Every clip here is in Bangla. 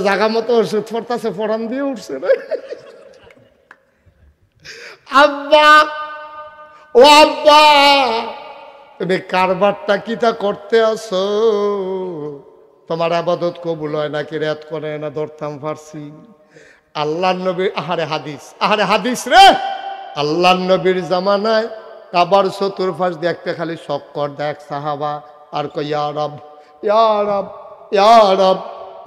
জায়গা মতো ওষুধ পড়তেছে, ফোড়ান দিয়ে উঠছে না। আব্বা, ও আব্বা, তুমি কারবারটা কিটা করতে আসো? তোমার আবাদত কবুল হয় নাকি রেত করে না? ধরতাম পারছি। আল্লাহ নবী, আহারে হাদিস রে, আল্লাহ নবীর জামানায় কাবার চতুর্পাশ দিয়ে একটা খালি চক্কর দেখ সাহাবা, আর কই ইয়া রব, ইয়া রব, ইয়া রব,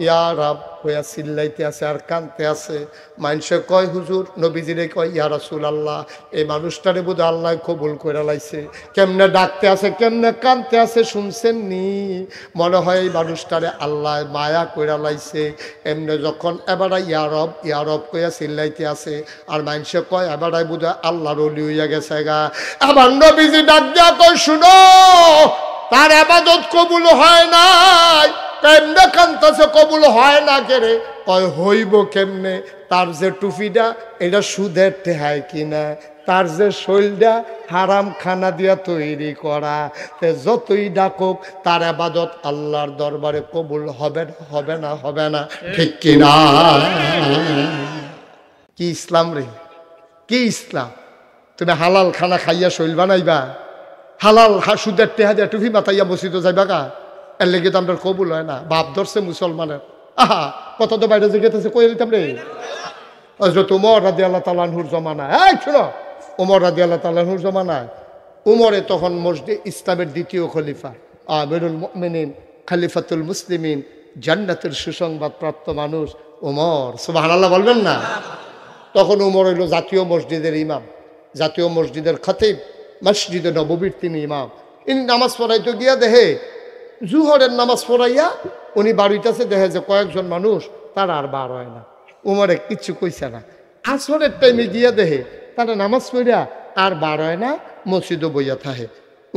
ইয়া রব কইয়া চিল্লাইতে আছে আর কানতে আছে। মানুষে কয় হুজুর, নবীজিরে কয় ইয়া রাসূলুল্লাহ, এই মানুষটারে বোধ আল্লাহ কবুল করে লাইছে। কেমনে ডাকতে আছে, কেমনে কানতে আছে শুনছেন নি? মনে হয় এই মানুষটারে আল্লাহ মায়া করে লাইছে। এমনি যখন এবারে ইয়া রব কইয়া চিল্লাইতে আছে আর মানুষে কয় এবারে বোধ আল্লাহর ওলি হইয়া গেছে গা। আবার নবীজি ডাক দিয়া কয়, শুনো, তার ইবাদত কবুল হয় নাই। কেমনে কান্তাছে, কবুল হয় না কেরে? কয় হইব কেমনে? তার যে টুপিটা এটা সুদের টেহায় কিনা, তার যে শৈলটা হারাম খানা দিয়া তৈরি করা, যতই ডাকুক তার ইবাদত আল্লাহর দরবারে কবুল হবে না, হবে না, হবে না, ঠিক কিনা? কি ইসলাম রে, কি ইসলাম? তুমি হালাল খানা খাইয়া শৈল বানাইবা, হালাল সুদের টেহা দিয়া টুপি মাতাইয়া মসজিদে যাইবা গা, এর লেগে তো আমরা কবুল হয় না। বাপ ধরছে মুসলমানের। আহা, কত তো বাইরে জিজ্ঞেস কই দিতাম রে। হযরত ওমর রাদিয়াল্লাহু তাআলা আনহুর জমানায়, এই শুনো, ওমর রাদিয়াল্লাহু তাআলা আনহুর জমানায়, উমরে তখন মসজিদ ইসলামের দ্বিতীয় খলিফা, আমিরুল মুমিনিন, খলিফাতুল মুসলিমিন, জান্নাতের সুসংবাদ প্রাপ্ত মানুষ ওমর, সুবহানাল্লাহ বলবেন না? তখন উমর হইল জাতীয় মসজিদের ইমাম, জাতীয় মসজিদের খতিব, মসজিদে নববীর তিনি ইমাম। ইনি নামাজ পড়াইতে গিয়া দেহে, জুহরের নামাজ পড়াইয়া উনি বাড়িতেছে, দেখে যে কয়েকজন মানুষ তারা আর বার হয় না। উমরে কিচ্ছু কইছে না। আসরের টাইমে গিয়া দেহে তারা নামাজ পড়িয়া আর বার হয় না, মসজিদও বইয়া থাহে।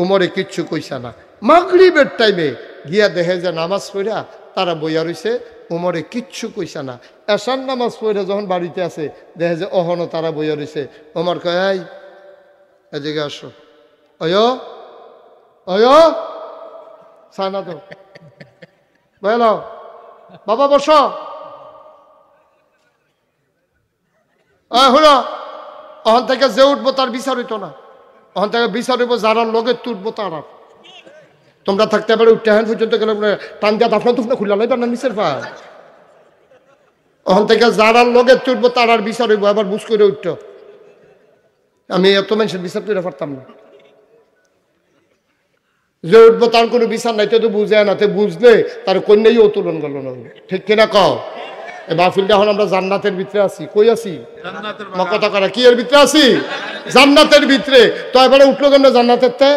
উমরে কিচ্ছু কইছে না। মাগরিবের টাইমে গিয়া দেখে যে নামাজ পড়িয়া তারা বইয়া রইছে, উমরে কিচ্ছু কইছে না। এশার নামাজ পড়িয়া যখন বাড়িতে আছে দেখে যে অহনো তারা বইয়া রইছে। উমর কয়, এই এদিকে আসো, অয় অয় সানা তো বল, বাবা বসো, হলো ওখান থেকে যে উঠবো তার বিচার হইতো না, ওখান থেকে বিচার হইব যারা লগে তুটবো তারা। তোমরা থাকতে পারে উঠতে হ্যান পর্যন্ত গেলে টান দিয়া দাফনা তুফনা খুলে লাইবা না নিচের পা। ওখান থেকে যারা লগে তুটবো তার আর বিচার হইব, আবার বুঝ করে উঠতো। আমি এত মানুষের বিচার করে পারতাম না। যে উঠবো তার কোনো বিচার নাই, তো বুঝে না, বুঝলে তার কন্যাই উত্তোলন করলো না, ঠিক কিনা কও? এই মাহফিলটা এখন আমরা জান্নাতের ভিতরে আছি। কই আছি? কথা করা কি এর ভিতরে আছি? জান্নাতের ভিতরে। তো এবারে উঠলো কেন জান্নাতের তে?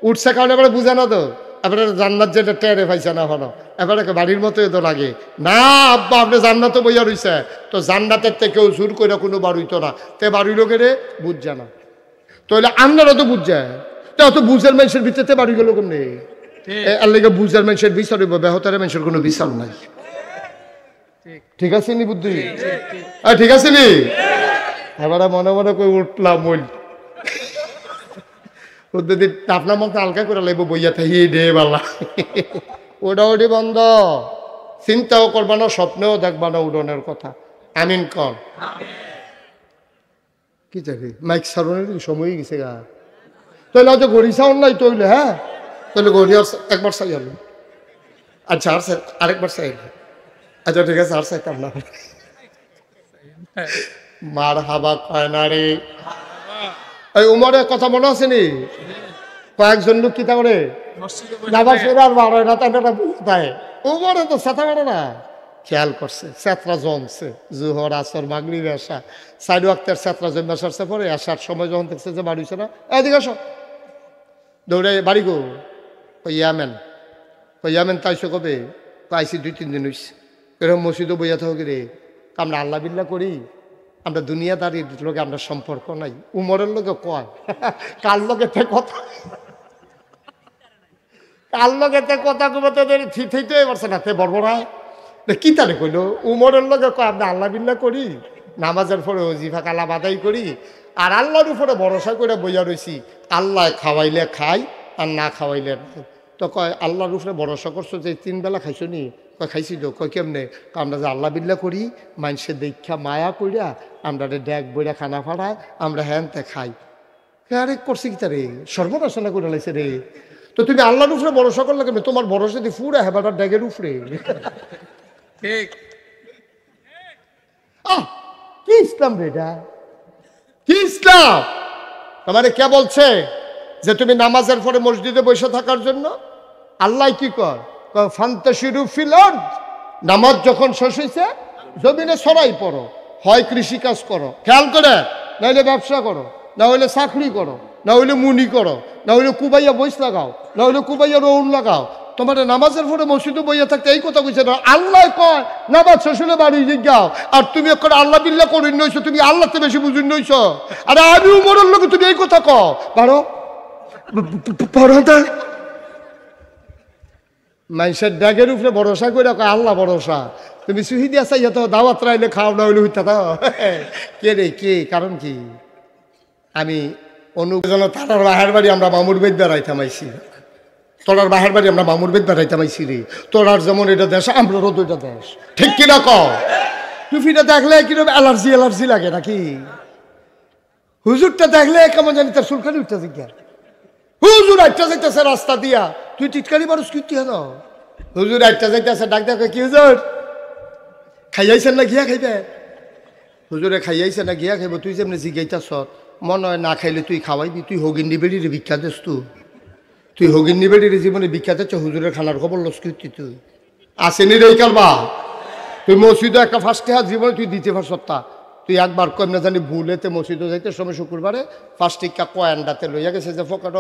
উঠছে কারণ এবারে বুঝে না তো, এবারে জান্নাত যেটা টেরে পাইছে না হলো, এবারে বাড়ির মতো তো লাগে না। আব্বা আপনি জান্নাতে বইয়া রইছে, তো জান্নাতের থেকে কেউ জোর করে কোনো বাড়িতো না, তে বাড়ির লোকেরে বুঝছে না, তাহলে আপনারা তো বুঝছে, অত বুঝের মানুষের ভিতরে বাড়ি গেল কোন নেই। এর লেগে বুঝের মানুষের বিচার হইব, বেহতারের মানুষের কোনো বিচার নাই। ঠিক আছে নি বুদ্ধি? ঠিক আছে নি? এবারে মনে মনে করে উঠলাম ওই আপনার মতো হালকা করে লাগবো, বইয়া থাকি ডে বালা ওটা ওটি বন্ধ। চিন্তাও করবা না, স্বপ্নেও দেখবা না উডনের কথা। আমিন কন। কি চাকরি মাইক সারণের সময় গেছে গা, তাহলে হয়তো গড়ি চাউন নাই তৈলে, হ্যাঁ তাহলে গড়ি একবার চাই হলো। আচ্ছা আর আরেকবার চাই, আচ্ছা ঠিক আছে আর চাইতাম না। মার হাবা কয় না রে। এই উমরের কথা মনে আছে নি? কয়েকজন লোক কি করে নামাজ পড়ে আর বার হয় না, তাই উমরে তো সেটা করে না, খেয়াল করছে চেতরা জমছে, জোহর আসর মাগরিব এশা 4 ওয়াক্তের চেতরা জমে আসছে। পরে আসার সময় যখন দেখছে যে বাড়ি হচ্ছে না, এদিকে আসো, দৌড়ে বাড়ি গো। ইয়ামেন তাইছো কবে? আইসি 2-3 দিন হইছে। এরকম মসজিদও বইয়া থাকি রে, আমরা আল্লাহ বিল্লাহ করি, আমরা দুনিয়াদারির লোকে আমরা সম্পর্ক নাই। উমরের লোকে কয় কার লোকেতে কথা, কার লোকেতে কথা কমতে থিতে পারছে না, তে বর্বরায় কি তারে কইল? উমরের লোকে কয় আমরা আল্লাহ বিল্লাহ করি, নামাজের পরে ওজিফা কালাম আদায় করি, আর আল্লাহর উপরে ভরসা করে বইয়া রয়েছি। আল্লাহ খাওয়াইলে খাই আর না খাওয়াইলে নাই। তো কয় আল্লাহর উপরে ভরসা করছো যে 3 বেলা খাইছো নি? কয় খাইছি তো। কয় কেমনে? আমরা যে আল্লাহ বিল্লাহ করি, মানুষের দীক্ষা মায়া কইরা আমরা ড্যাগ বইরা খানা ফাড়ায় আমরা হ্যানতে খাই। আরে করছি কি তারে সর্বনাশনা করে লাইছে রে। তো তুমি আল্লাহর উপরে ভরসা করলে কেমনে? তোমার ভরসা দিয়ে ফুরা হেবাটার ড্যাগের উপরে। ঠিক কি ইসলাম রে এটা? কি ইসলাম? তোমারে কে বলছে যে তুমি নামাজের পরে মসজিদে বসে থাকার জন্য? আল্লাহ কি কর? ফান্তাশিরু ফিল আরদ, নামাজ যখন শেষ হইছে জমিনে ছড়াই পড়ো, হয় কৃষিকাজ করো, খেয়াল করে, না হইলে ব্যবসা করো, না হইলে চাকরি করো, না হইলে মুনি করো, না হইলে কুবাইয়া বইস লাগাও, না হইলে কুবাইয়া রৌন লাগাও। তোমার নামাজের পরে মসজিদে বইয়া থাকতে এই কথা কইছে না। আল্লাহ কয় নামাজ শেষ হলে বাড়ি যাও, আর তুমি এখন আল্লাহ বিল্লাহ করে নইছো, তুমি আল্লাহতে বেশি বুঝুন নইছ। আরে আমি উমরের লোকে তুমি এই কথা কও পারো পারো না? মানুষের ড্যাগের উপরে ভরসা করে কয় আল্লাহ ভরসা। তুমি সুহিদি আসা ইয়া তো দাওয়াত রাইলে খাও, না হইলে হইতা দাও। কে রে কে? কারণ কি? আমি অনুজন তারার বাহের বাড়ি আমরা মামুর বেদ বেড়াইতাম আইসি। তোরার বাহের বাড়ি আমরা মামুর বেদ বেড়াইতাম আইসি রে। তোরার যেমন এটা দেশ, আমরারও দুইটা দেশ, ঠিক কিনা কও? টুফিটা দেখলে কিরকম অ্যালার্জি অ্যালার্জি লাগে নাকি? হুজুরটা দেখলে কেমন জানি তার চুলকানি উঠতে জিজ্ঞাসা। হুজুর আটটা যাইতেছে রাস্তা দিয়া, তুই টিটকারি মানুষ কি হেন? হুজুর আটটা যাইতেছে, ডাক দেখে কি হুজুর খাইয়াইছেন না গিয়া খাইবে? হুজুরে খাইয়াইছে না গিয়া খাইব? তুই যেমনি জিগাইতাছ, মনে হয় না খাইলে তুই খাওয়াইবি। তুই হগিন্নি বেড়ির বিখ্যাত তুই হগিন্নি বেড়ির জীবনে বিখ্যাত হচ্ছে, হুজুরের খানার খবর লস কীর্তি তুই আসেনি রে কারবা। তুই মসজিদে একটা ফার্স্টে হাত জীবনে তুই দিতে পারছ তা। তুই একবার কমনা জানি ভুলেতে মসজিদে যাইতে সময় শুক্রবারে ফার্স্ট টিকা কয়ান্ডাতে লইয়া গেছে যে ফোকাট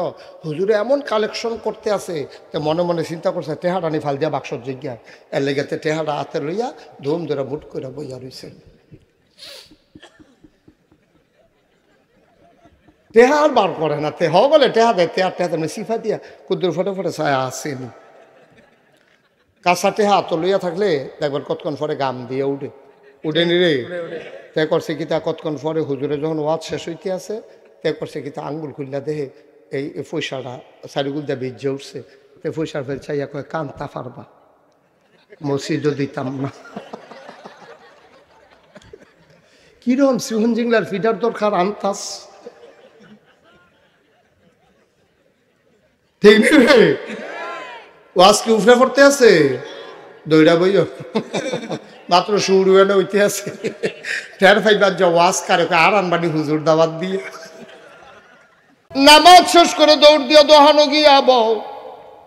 হুজুরে এমন কালেকশন করতে আছে, তো মনে মনে চিন্তা করছে টেহাটা নি ফাল দিয়া বাক্সর জিজ্ঞা এর লেগেতে টেহাটা হাতে লইয়া ধুম ধরে বুট করে বইয়া রইছে। টেহা আর বার করে না, টেহ বলে টেহা দেয়, টেহার টেহা তেমনি সিফা দিয়া কুদ্দুর ফটে ফটে ছায়া আসেনি। কাঁচা টেহা তো লইয়া থাকলে দেখবার কতক্ষণ পরে গাম দিয়ে উঠেনি রে। তে করছে কি তা কতক্ষণ পরে হুজুরে যখন ওয়াজ শেষ হইতে আছে, তে করছে কি তা আঙ্গুল খুললা দেহে এই পয়সাটা চারিগুল দিয়ে ভিজে উঠছে। তে পয়সার ফের চাইয়া কয় কান্তা পারবা, মসজিদও দিতাম না। কিরম সিহন জিংলার ফিডার দরকার আনতাস, ঠিক নেই? ওয়াজ কি উফরে পড়তে আছে? দৌড়া বইও মাত্র শুরু এনে হইতে আছে। ঠের ফাইবার যা ওয়াজ কারে আর আনবানি হুজুর দাওয়াত দিয়ে। নামাজ শেষ করে দৌড় দিয়ে দোহানো গিয়া বউ।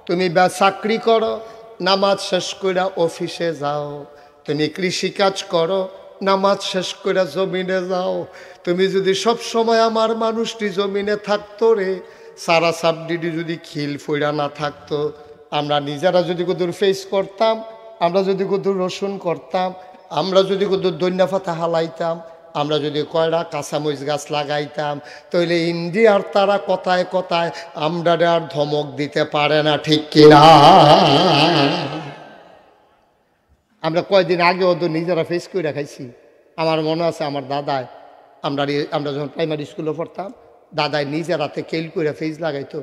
তুমি চাকরি করো, নামাজ শেষ করে অফিসে যাও। তুমি কৃষিকাজ করো, নামাজ শেষ করে জমিনে যাও। তুমি যদি সব সময় আমার মানুষটি জমিনে থাকতো রে, সারা সাবডিডি যদি খিল ফইরা না থাকতো, আমরা নিজেরা যদি কদুর ফেস করতাম, আমরা যদি কদুর রসুন করতাম, আমরা যদি কদুর দৈন্যা পাতা হালাইতাম, আমরা যদি কয়টা কাঁচামরিচ গাছ লাগাইতাম, তাহলে ইন্ডিয়ার তারা কথায় কথায় আমরা আর ধমক দিতে পারে না, ঠিক কিনা? আমরা কয়দিন আগে ওদের নিজেরা ফেস করে খাইছি। আমার মনে আছে আমার দাদায়, আমরা যখন প্রাইমারি স্কুলে পড়তাম, দাদায় নিজের হাতে কেল করে ফেজ লাগাইতো।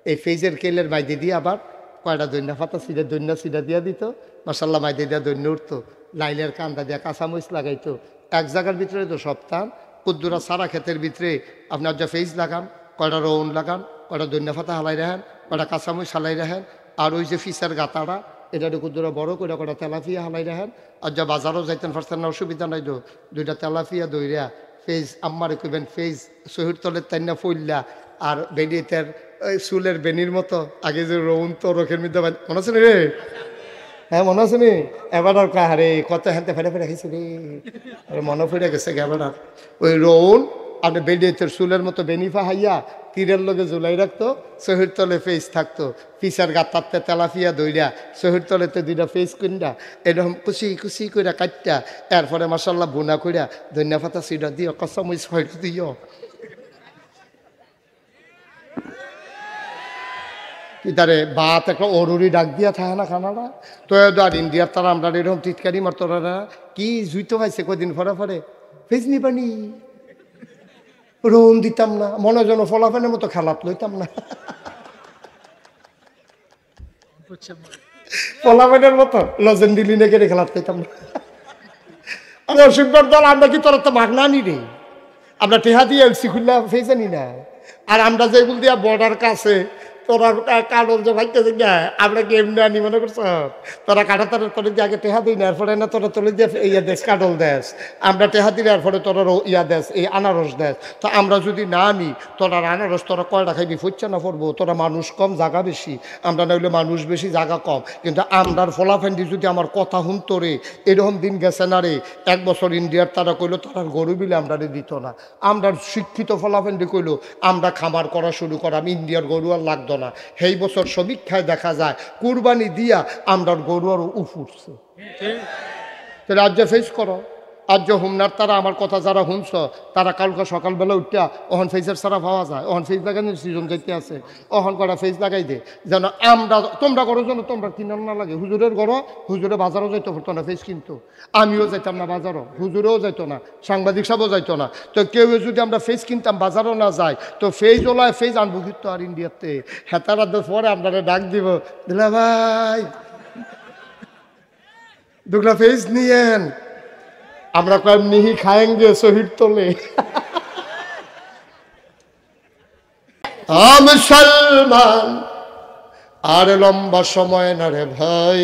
এই ফেজের কেলের মাইদি দিয়ে আবার কয়টা দৈন্যা পাতা সিডা দৈন্যা সিডা দিয়া দিত, মাসাল্লাহ মাইদি দিয়া দৈন্য উঠতো। লাইলের কান্দা দিয়া কাঁচামরিচ লাগাইতো। এক জায়গার ভিতরে তো সপ্তাহ কুদ্দুরা সারা ক্ষেতের ভিতরে আপনার যা ফেজ লাগান, কয়টা রৌন লাগান, কয়টা দৈন্যা পাতা হালাই রাখেন, কয়টা কাঁচামরিচ হালাই রাখেন, আর ওই যে ফিসের গাতাটা এটা কুদ্দুরা বড় করে কয়টা তেলাফিয়া হালাই রাখেন। আর যা বাজারও যাইতেন পারছেন না, অসুবিধা নাই তো, দুইটা তেলাফিয়া দইরা ফেজ আম্মারে কইবেন ফেজ শহীদ তলের তাইনা ফইল্লা আর বেনিতের চুলের বেনির মতো আগে যে রৌন তো রোখের মধ্যে মনে আছে রে? হ্যাঁ মনে আছে নি? এবার আর কাহারে কত হাতে ফেটে ফেটে খাইছে রে, মনে পড়ে গেছে এবার আর ওই রৌন আপনি বেনিতের চুলের মতো বেনিফা হাইয়া তীরের লগে ঝুলাই রাখতো, শহীদ তলে ফেস থাকতো, পিসার গাতারতে তেলাফিয়া দইরা শহীদ তলেতে দুইটা ফেস কিনডা এরকম কুচি কুচি কইরা কাটটা, এরপরে মাসাল্লাহ বোনা কইরা ধনিয়া পাতা সিডা দিও, কাঁচামরিচ হয়তো দিও। কি তারে বাত একটা অরুরি ডাক দিয়া থাকে না খানাটা তো। আর ইন্ডিয়ার তারা আমরা এরকম টিটকারি মারতরা কি জুইতো পাইছে কদিন পরে পরে ফেজ নিবানি রোন দিতাম না, মনে যেন ফলাফানের মতো খেলাত লইতাম না। পোলামেনের মতো লজেন্ডি লিনে কেটে খেলাতে পেতাম না। আমি অসুখবর দল, আমরা কি তোর তো মাগনা নি রে? আমরা টেহা দিয়ে এলসি খুললা ফেসে নি না। আর আমরা যেগুলো দিয়া বর্ডার কাছে তোরা কারণ যে ভাইতেছে না, আমরা কি এমনি আনি মনে করছ? তোরা কাটা তোর তোর দিয়ে আগে টেহা দিই না, এরপরে না তোরা তোলে দিয়ে ইয়া দেশ কাটল দেশ, আমরা টেহা দিলে এরপরে তোরা ইয়া দেশ এই আনারস দেশ। তো আমরা যদি না আনি তোরা আনারস তোরা কয়টা খাইবি? ফুচ্ছা না পড়বো? তোরা মানুষ কম জায়গা বেশি, আমরা না হইলে মানুষ বেশি জায়গা কম। কিন্তু আমরার ফলাফেন্ডি যদি আমার কথা শুনতো রে, এরকম দিন গেছে না রে। 1 বছর ইন্ডিয়ার তারা কইলো তারা গরু বিলে আমরা দিত না। আমরা শিক্ষিত ফলাফেন্ডি কইলো আমরা খামার করা শুরু করাম, ইন্ডিয়ার গরু আর লাগতো না। সেই বছর সমীক্ষায় দেখা যায় কুরবানি দিয়া আমরার গরু আর উঠছে। তাহলে আজ ফেস করো, আজ হুমনার তারা আমার কথা যারা শুনছ তারা কালকে সকালবেলা উঠিয়া ওহন ফেসের ছাড়া পাওয়া যায়, ওহন ফেস লাগানোর সিজন যাইতে আছে, ওহন করা ফেস লাগাই দে যেন আমরা তোমরা করো যেন তোমরা কিনার না লাগে। হুজুরের ঘর, হুজুরে বাজারও যাইতে পারতো না ফেস কিনতো, আমিও যাইতাম না বাজারও, হুজুরেও যাইতো না, সাংবাদিক সাহেবও যাইতো না। তো কেউ যদি আমরা ফেস কিনতাম বাজারও না যাই, তো ফেস ওলায় ফেস আনবো কিন্তু আর ইন্ডিয়াতে হেতারা পরে আপনারা ডাক দিব, দিলা ভাই দুগলা ফেস নিয়েন, আমরা কয়েক নিহি খায়েঙ্গে শহীদ তোলে। মুসলমান আর লম্বা সময় না রে ভাই,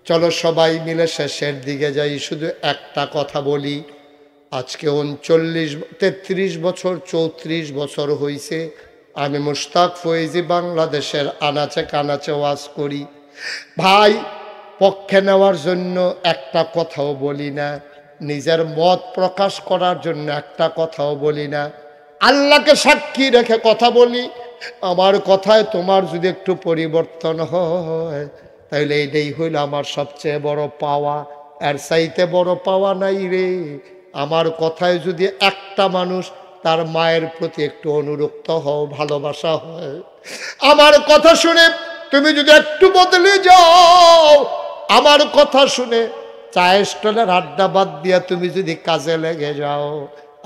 চলো সবাই মিলে শেষের দিকে যাই। শুধু একটা কথা বলি, আজকে 39 33 বছর 34 বছর হয়েছে আমি মুশতাক ফয়েজি বাংলাদেশের আনাচে কানাচে ওয়াজ করি। ভাই পক্ষে নেওয়ার জন্য একটা কথাও বলি না, নিজের মত প্রকাশ করার জন্য একটা কথাও বলি না, আল্লাহকে সাক্ষী রেখে কথা বলি। আমার কথায় তোমার যদি একটু পরিবর্তন হয় তাহলে এইটাই হইল আমার সবচেয়ে বড় পাওয়া, এর চাইতে বড় পাওয়া নাই রে। আমার কথায় যদি একটা মানুষ তার মায়ের প্রতি একটু অনুরক্ত হও, ভালোবাসা হয়, আমার কথা শুনে তুমি যদি একটু বদলে যাও, আমার কথা শুনে চায়ের স্টলের আড্ডা বাদ দিয়া তুমি যদি কাজে লেগে যাও,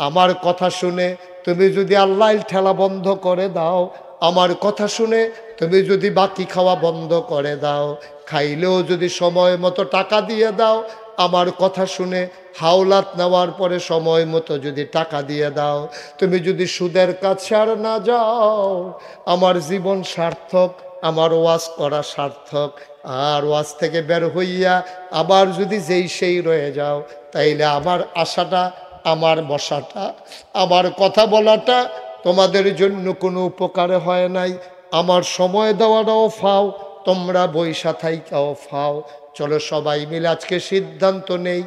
আমার কথা শুনে তুমি যদি আল্লাহ ঠেলা বন্ধ করে দাও, আমার কথা শুনে তুমি যদি বাকি খাওয়া বন্ধ করে দাও, খাইলেও যদি সময় মতো টাকা দিয়ে দাও, আমার কথা শুনে হাওলাত নেওয়ার পরে সময় মতো যদি টাকা দিয়ে দাও, তুমি যদি সুদের কাছে আর না যাও, আমার জীবন সার্থক, আমার ওয়াজ করা সার্থক। আর ওয়াজ থেকে বের হইয়া আবার যদি যেই সেই রয়ে যাও, তাইলে আমার আশাটা, আমার বসাটা, আমার কথা বলাটা তোমাদের জন্য কোনো উপকারে হয় নাই। আমার সময় দেওয়াটাও ফাও, তোমরা বৈশা থাইকাও ফাও। চলো সবাই মিলে আজকে সিদ্ধান্ত নেই,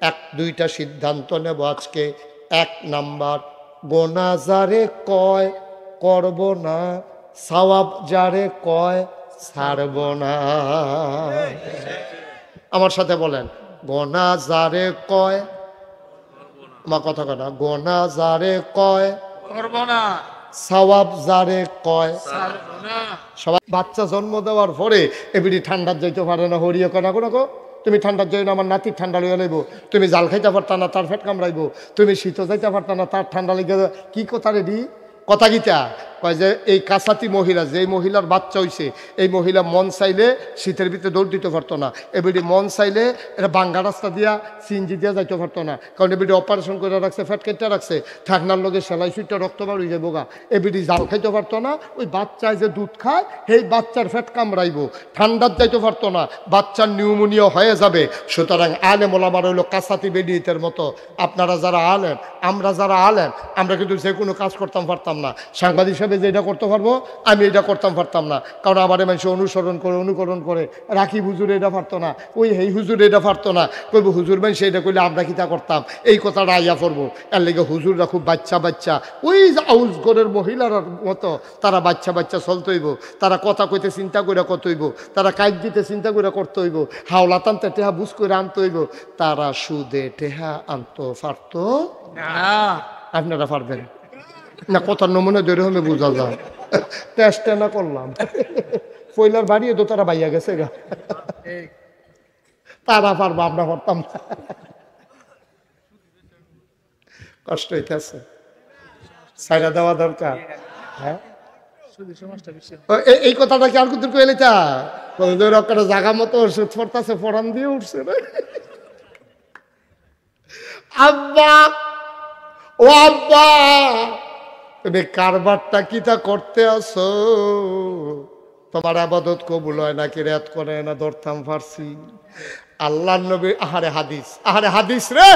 1-2টা সিদ্ধান্ত নেব আজকে। 1 নাম্বার, গোনা যারে কয় করব না, সওয়াব যারে কয় ছাড়ব না। আমার সাথে বলেন, গোনা যারে কয়, আমার কথা কথা, গোনা যারে কয় করব না, সওয়াব যারে কয় ছাড়বো না। সবাই বাচ্চা জন্ম দেওয়ার পরে এবিডি ঠান্ডার যাইতে পারে না, হরিয়ে কনা কোনো তুমি ঠান্ডার যাই না, আমার নাতির ঠান্ডা লইয়া লইব, তুমি জাল খাইতে পারতা না তার ফেট কামড়াইব, তুমি শীত যাইতে পারতা না তার ঠান্ডা লেগে। কি কথা রেডি কথা গীতা কয় যে এই কাছাতি মহিলা, যে মহিলার বাচ্চা হইছে, এই মহিলা মন চাইলে শীতের ভিতরে দৌড় দিতে পারতো না, এবিডি মন চাইলে এটা বাঙ্গা রাস্তা দিয়া সিএনজি দিয়া যাইতে পারতো না, কারণ এবিডি অপারেশন করে রাখছে, ফ্যাট কেটে রাখছে, ঠাকনার লগে সেলাই সুইটা রক্ত বার হয়ে যাবো গা, এবিডি জাল খাইতে পারতো না। ওই বাচ্চায় যে দুধ খায় সেই বাচ্চার ফ্যাট কামড়াইব, ঠান্ডার যাইতে পারতো না, বাচ্চার নিউমোনিয়া হয়ে যাবে। সুতরাং আলেম ওলামার হইলো কাছাতি বেডিতের মতো। আপনারা যারা আলেন, আমরা যারা আলেন, আমরা কিন্তু যে কোনো কাজ করতাম পারতাম না। সাংবাদিক হিসাবে যে এটা করতে পারবো, আমি এটা করতাম পারতাম না, কারণ আমার মানুষ অনুসরণ করে অনুকরণ করে। রাখি হুজুর এটা পারতো না, ওই হেই হুজুর এটা পারতো না, কইব হুজুর মানুষ এটা করলে আমরা কি তা করতাম, এই কথাটা আইয়া পড়বো। এর লেগে হুজুররা খুব বাচ্চা বাচ্চা, ওই আউস ঘরের মহিলার মতো তারা বাচ্চা বাচ্চা চলতে হইব, তারা কথা কইতে চিন্তা করে কত হইব, তারা কাজ দিতে চিন্তা করে করতে হইব, হাওলা টানতে টেহা বুঝ করে আনতে হইব। তারা সুদে টেহা আনতো পারতো না, আপনারা পারবেন না? কথার নমুনা ধরে হলে বোঝা যায়। টেস্টে না করলাম, পয়লার বাড়িয়ে তো তারা বাইয়া গেছে গা, ঠিক। তারা পারবো, আমরা পারতাম না। কষ্ট হইতেছে, সাইরা দেওয়া দরকার। হ্যাঁ এই কথাটা কি আর কুতুর কইলে তা একটা জায়গা মতো ওষুধ পড়তেছে ফোরান দিয়ে উঠছে রে আব্বা ও আব্বা তুমি কারবারটা কিটা করতে আসো তোমার আবাদত কবুল হয় না কি রেত করে না ধরতাম ফার্সি আল্লাহ নবী আহারে হাদিস রে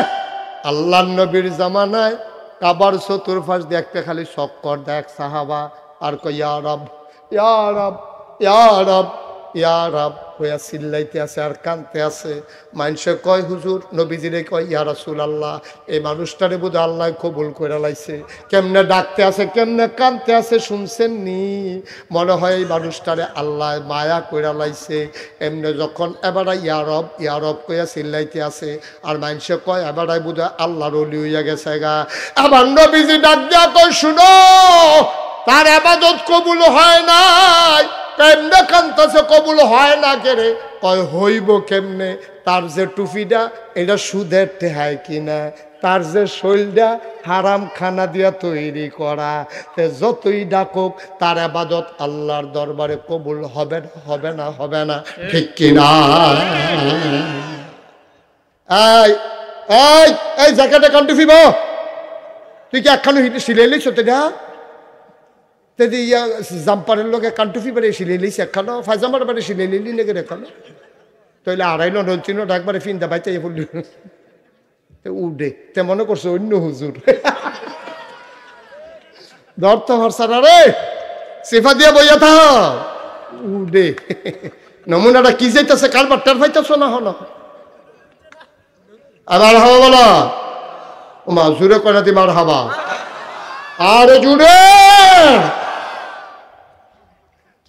আল্লাহ নবীর জামানায় কাবার চতুর্পাশ দেখতে খালি চক্কর দেখ সাহাবা আর কই ইয়া রব ইয়া রব ইয়া রব ইয়া রব হইয়া চিল্লাইতে আছে আর কানতে আছে মানুষে কয় হুজুর নবীজিরে কয় ইয়া রাসূলুল্লাহ এই মানুষটারে বোধ আল্লাহ কবুল করে লাইছে কেমনে ডাকতে আছে কেমনে কানতে আছে শুনছেন নি মনে হয় এই মানুষটারে আল্লাহ মায়া করে লাইছে এমনি যখন এবারে ইয়া রব কইয়া চিল্লাইতে আছে আর মানুষে কয় এবারে বোধ আল্লাহর ওলি হইয়া গেছে গা আবার নবীজি ডাক দিয়া কয় শুনো তার ইবাদত কবুল হয় নাই কেমনে কান্তাছে কবুল হয় না কেরে কয় হইব কেমনে তার যে টুপিটা এটা সুদের টেহায় কিনা তার যে শৈলটা হারাম খানা দিয়া তৈরি করা যতই ডাকুক তার ইবাদত আল্লাহর দরবারে কবুল হবে না ঠিক কিনা এই জ্যাকেটে কান টুপি বো তুই কি একখানো সিলাই লিখছ তেটা তেদি ইয়া জাম্পারের লোকে কান্টুফি বাড়ি সিলাই লিস একখানো ফাইজামার বাড়ি সিলাই লিলি লেগে দেখানো তাইলে আড়াইলো নচিনো একবারে ফিনটা বাইতে পড়ল উডে তে মনে করছো অন্য হুজুর ধরত হরসারা রে সেফা দিয়া বইয়া থা উডে নমুনাটা কি যাইতেছে কারবার টের পাইতেছ না হলো আবার হাওয়া বলা ওমা জুড়ে কয়না দি মার হাবা আরে জুড়ে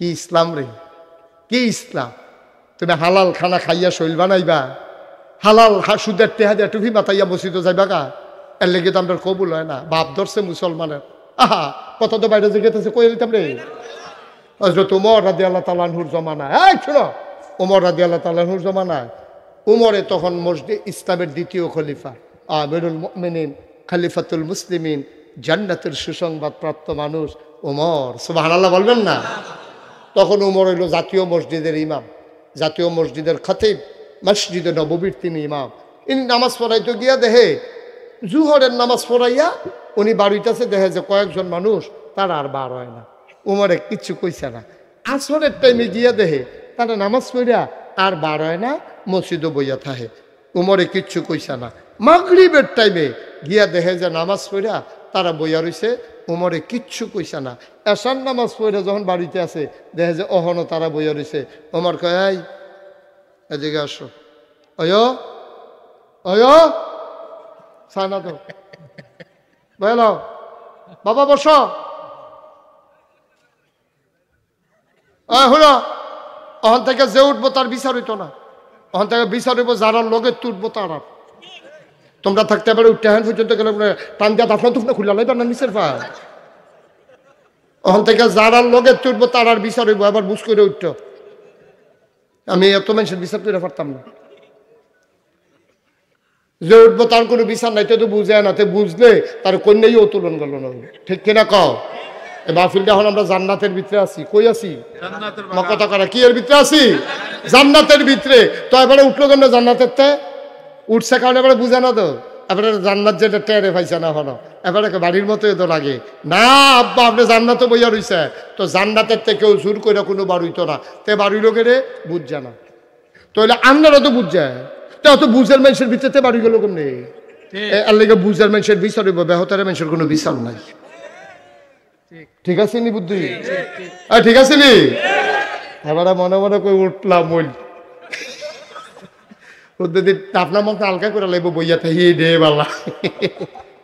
কি ইসলাম রে কি ইসলাম তুমি হালাল খানা খাইয়া শৈল বানাইবা হালাল সুদের টেহা দিয়া টুপি মাতাইয়া মসজিদে যাইবা কা এর লেগে তো আমরা কবুল হয় না বাপ ধরছে মুসলমানের আহা কত তো বাইরে জিজ্ঞেস কই দিতাম রে হযরত ওমর রাদিয়াল্লাহু তাআলা আনহুর জমানা এই শুনো ওমর রাদিয়াল্লাহু তাআলা আনহুর জমানা উমরে তখন মসজিদ ইসলামের দ্বিতীয় খলিফা আমিরুল মুমিনিন খলিফাতুল মুসলিমিন জান্নাতের সুসংবাদ প্রাপ্ত মানুষ ওমর সুবহানাল্লাহ বলবেন না তখন উমর হইল জাতীয় মসজিদের ইমাম জাতীয় মসজিদের খতিব মসজিদে নববীর তিনি ইমাম ইনি নামাজ পড়াইতে গিয়া দেহে জুহরের নামাজ পড়াইয়া উনি বাড়িতেছে দেখে যে কয়েকজন মানুষ তারা আর বার হয় না উমরে কিচ্ছু কইছে না আসরের টাইমে গিয়া দেহে তারা নামাজ পড়িয়া আর বার হয় না মসজিদে বইয়া থাহে উমরে কিচ্ছু কইছে না মাগরিবের টাইমে গিয়া দেখে যে নামাজ পড়িয়া তারা বইয়া রইছে উমরে কিচ্ছু কইছে না এশার নামাজ পড়ে যখন বাড়িতে আছে দেখে যে অহনো তারা বইয়া রইছে ওমর কয় এই এদিকে আসো অয় সানা তো বল বাবা বস হলো ওখান থেকে যে উঠবো তার বিচার হইতো না ওখান থেকে বিচার হইব যারা লগে তুটবো তারা তোমরা থাকতে পারে উঠতে হ্যান পর্যন্ত গেলে টান দিয়া দাফনা তুফনা খুলে লাইবা না নিচের পা ওখান থেকে যারা লগে তুটবো তার আর বিচার হইব আবার বুঝ করে উঠতো আমি এত মানুষের বিচার করে পারতাম না যে উঠবো তার কোনো বিচার নাই তো বুঝে না তে বুঝলে তার কন্যাই উত্তোলন গেল না ঠিক কিনা কও এই মাহফিলটা এখন আমরা জান্নাতের ভিতরে আছি কই আছি কথা করা কি এর ভিতরে আছি জান্নাতের ভিতরে তো এবারে উঠলো কেন জান্নাতের তে উঠছে কারণে এবারে বুঝে না তো এবারে জান্নাত যেটা টেরে পাইছে না হলো এবারে বাড়ির মতো তো লাগে না আব্বা আপনি জান্নাতে বইয়া রইছে তো জান্নাতের থেকে কেউ জোর করে কোনো বাড়িতো না তে বাড়ির লোকের বুঝছে না তাহলে আপনারা তো বুঝছে তো অত বুঝের মানুষের ভিতরে বাড়ি গেল কোন নেই এর লেগে বুঝের মানুষের বিচার হইব বেহতারের মানুষের কোনো বিচার নাই ঠিক আছে নি বুদ্ধি ঠিক আছে নি এবারে মনে মনে করে উঠলাম ওই আপনার মতো হালকা করে লাগবো বইয়া থাকি দে বালা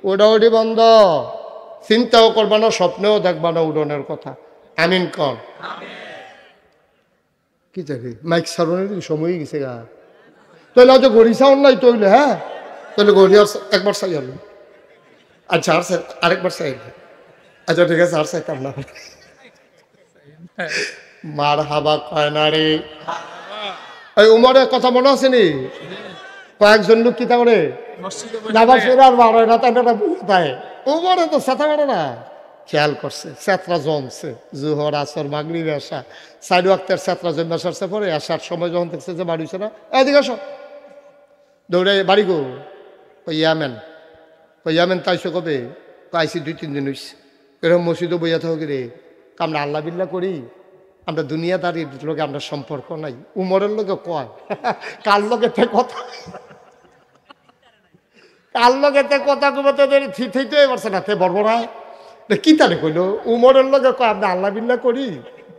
ওটা ওটি বন্ধ চিন্তাও করবা না স্বপ্নেও দেখবা না উড়নের কথা আমিন কর কি চাকরি মাইক সারণের সময় গেছে গা তাহলে হয়তো গড়ি সাউন নাই তৈলে হ্যাঁ তাহলে গড়ি একবার চাই হলো আচ্ছা আর আরেকবার চাই আচ্ছা ঠিক আছে আর চাইতাম না মার হাবা কয় না রে এই উমরের কথা মনে আছে নি কয়েকজন লোক কি করে নামাজ পড়ে আর বার হয় না তাই উমরে তো সাথে পারে না খেয়াল করছে চেতরা জমছে, জোহর আসর মাগরিব এশা 4 ওয়াক্তের চেতরা জমে আসার পরে আসার সময় যখন দেখছে যে বাড়ি হইছে না, এদিকে আসো, দৌড়ে বাড়ি গো। ইয়ামেন তাইছো কবে? আইসি 2-3 দিন হইছে। এরকম মসজিদও বইয়া থাকি রে, আমরা আল্লাহ বিল্লাহ করি, আমরা দুনিয়াদারির লোকে আমরা সম্পর্ক নাই। উমরের লোকে কয় কার লোকে কথা, কার লোকে কথা কবে তোদের থিতে পারছে না, তে বর্ব না কি তারে কইল। উমরের লোকে কয় আমরা আল্লাহ বিল্লাহ করি,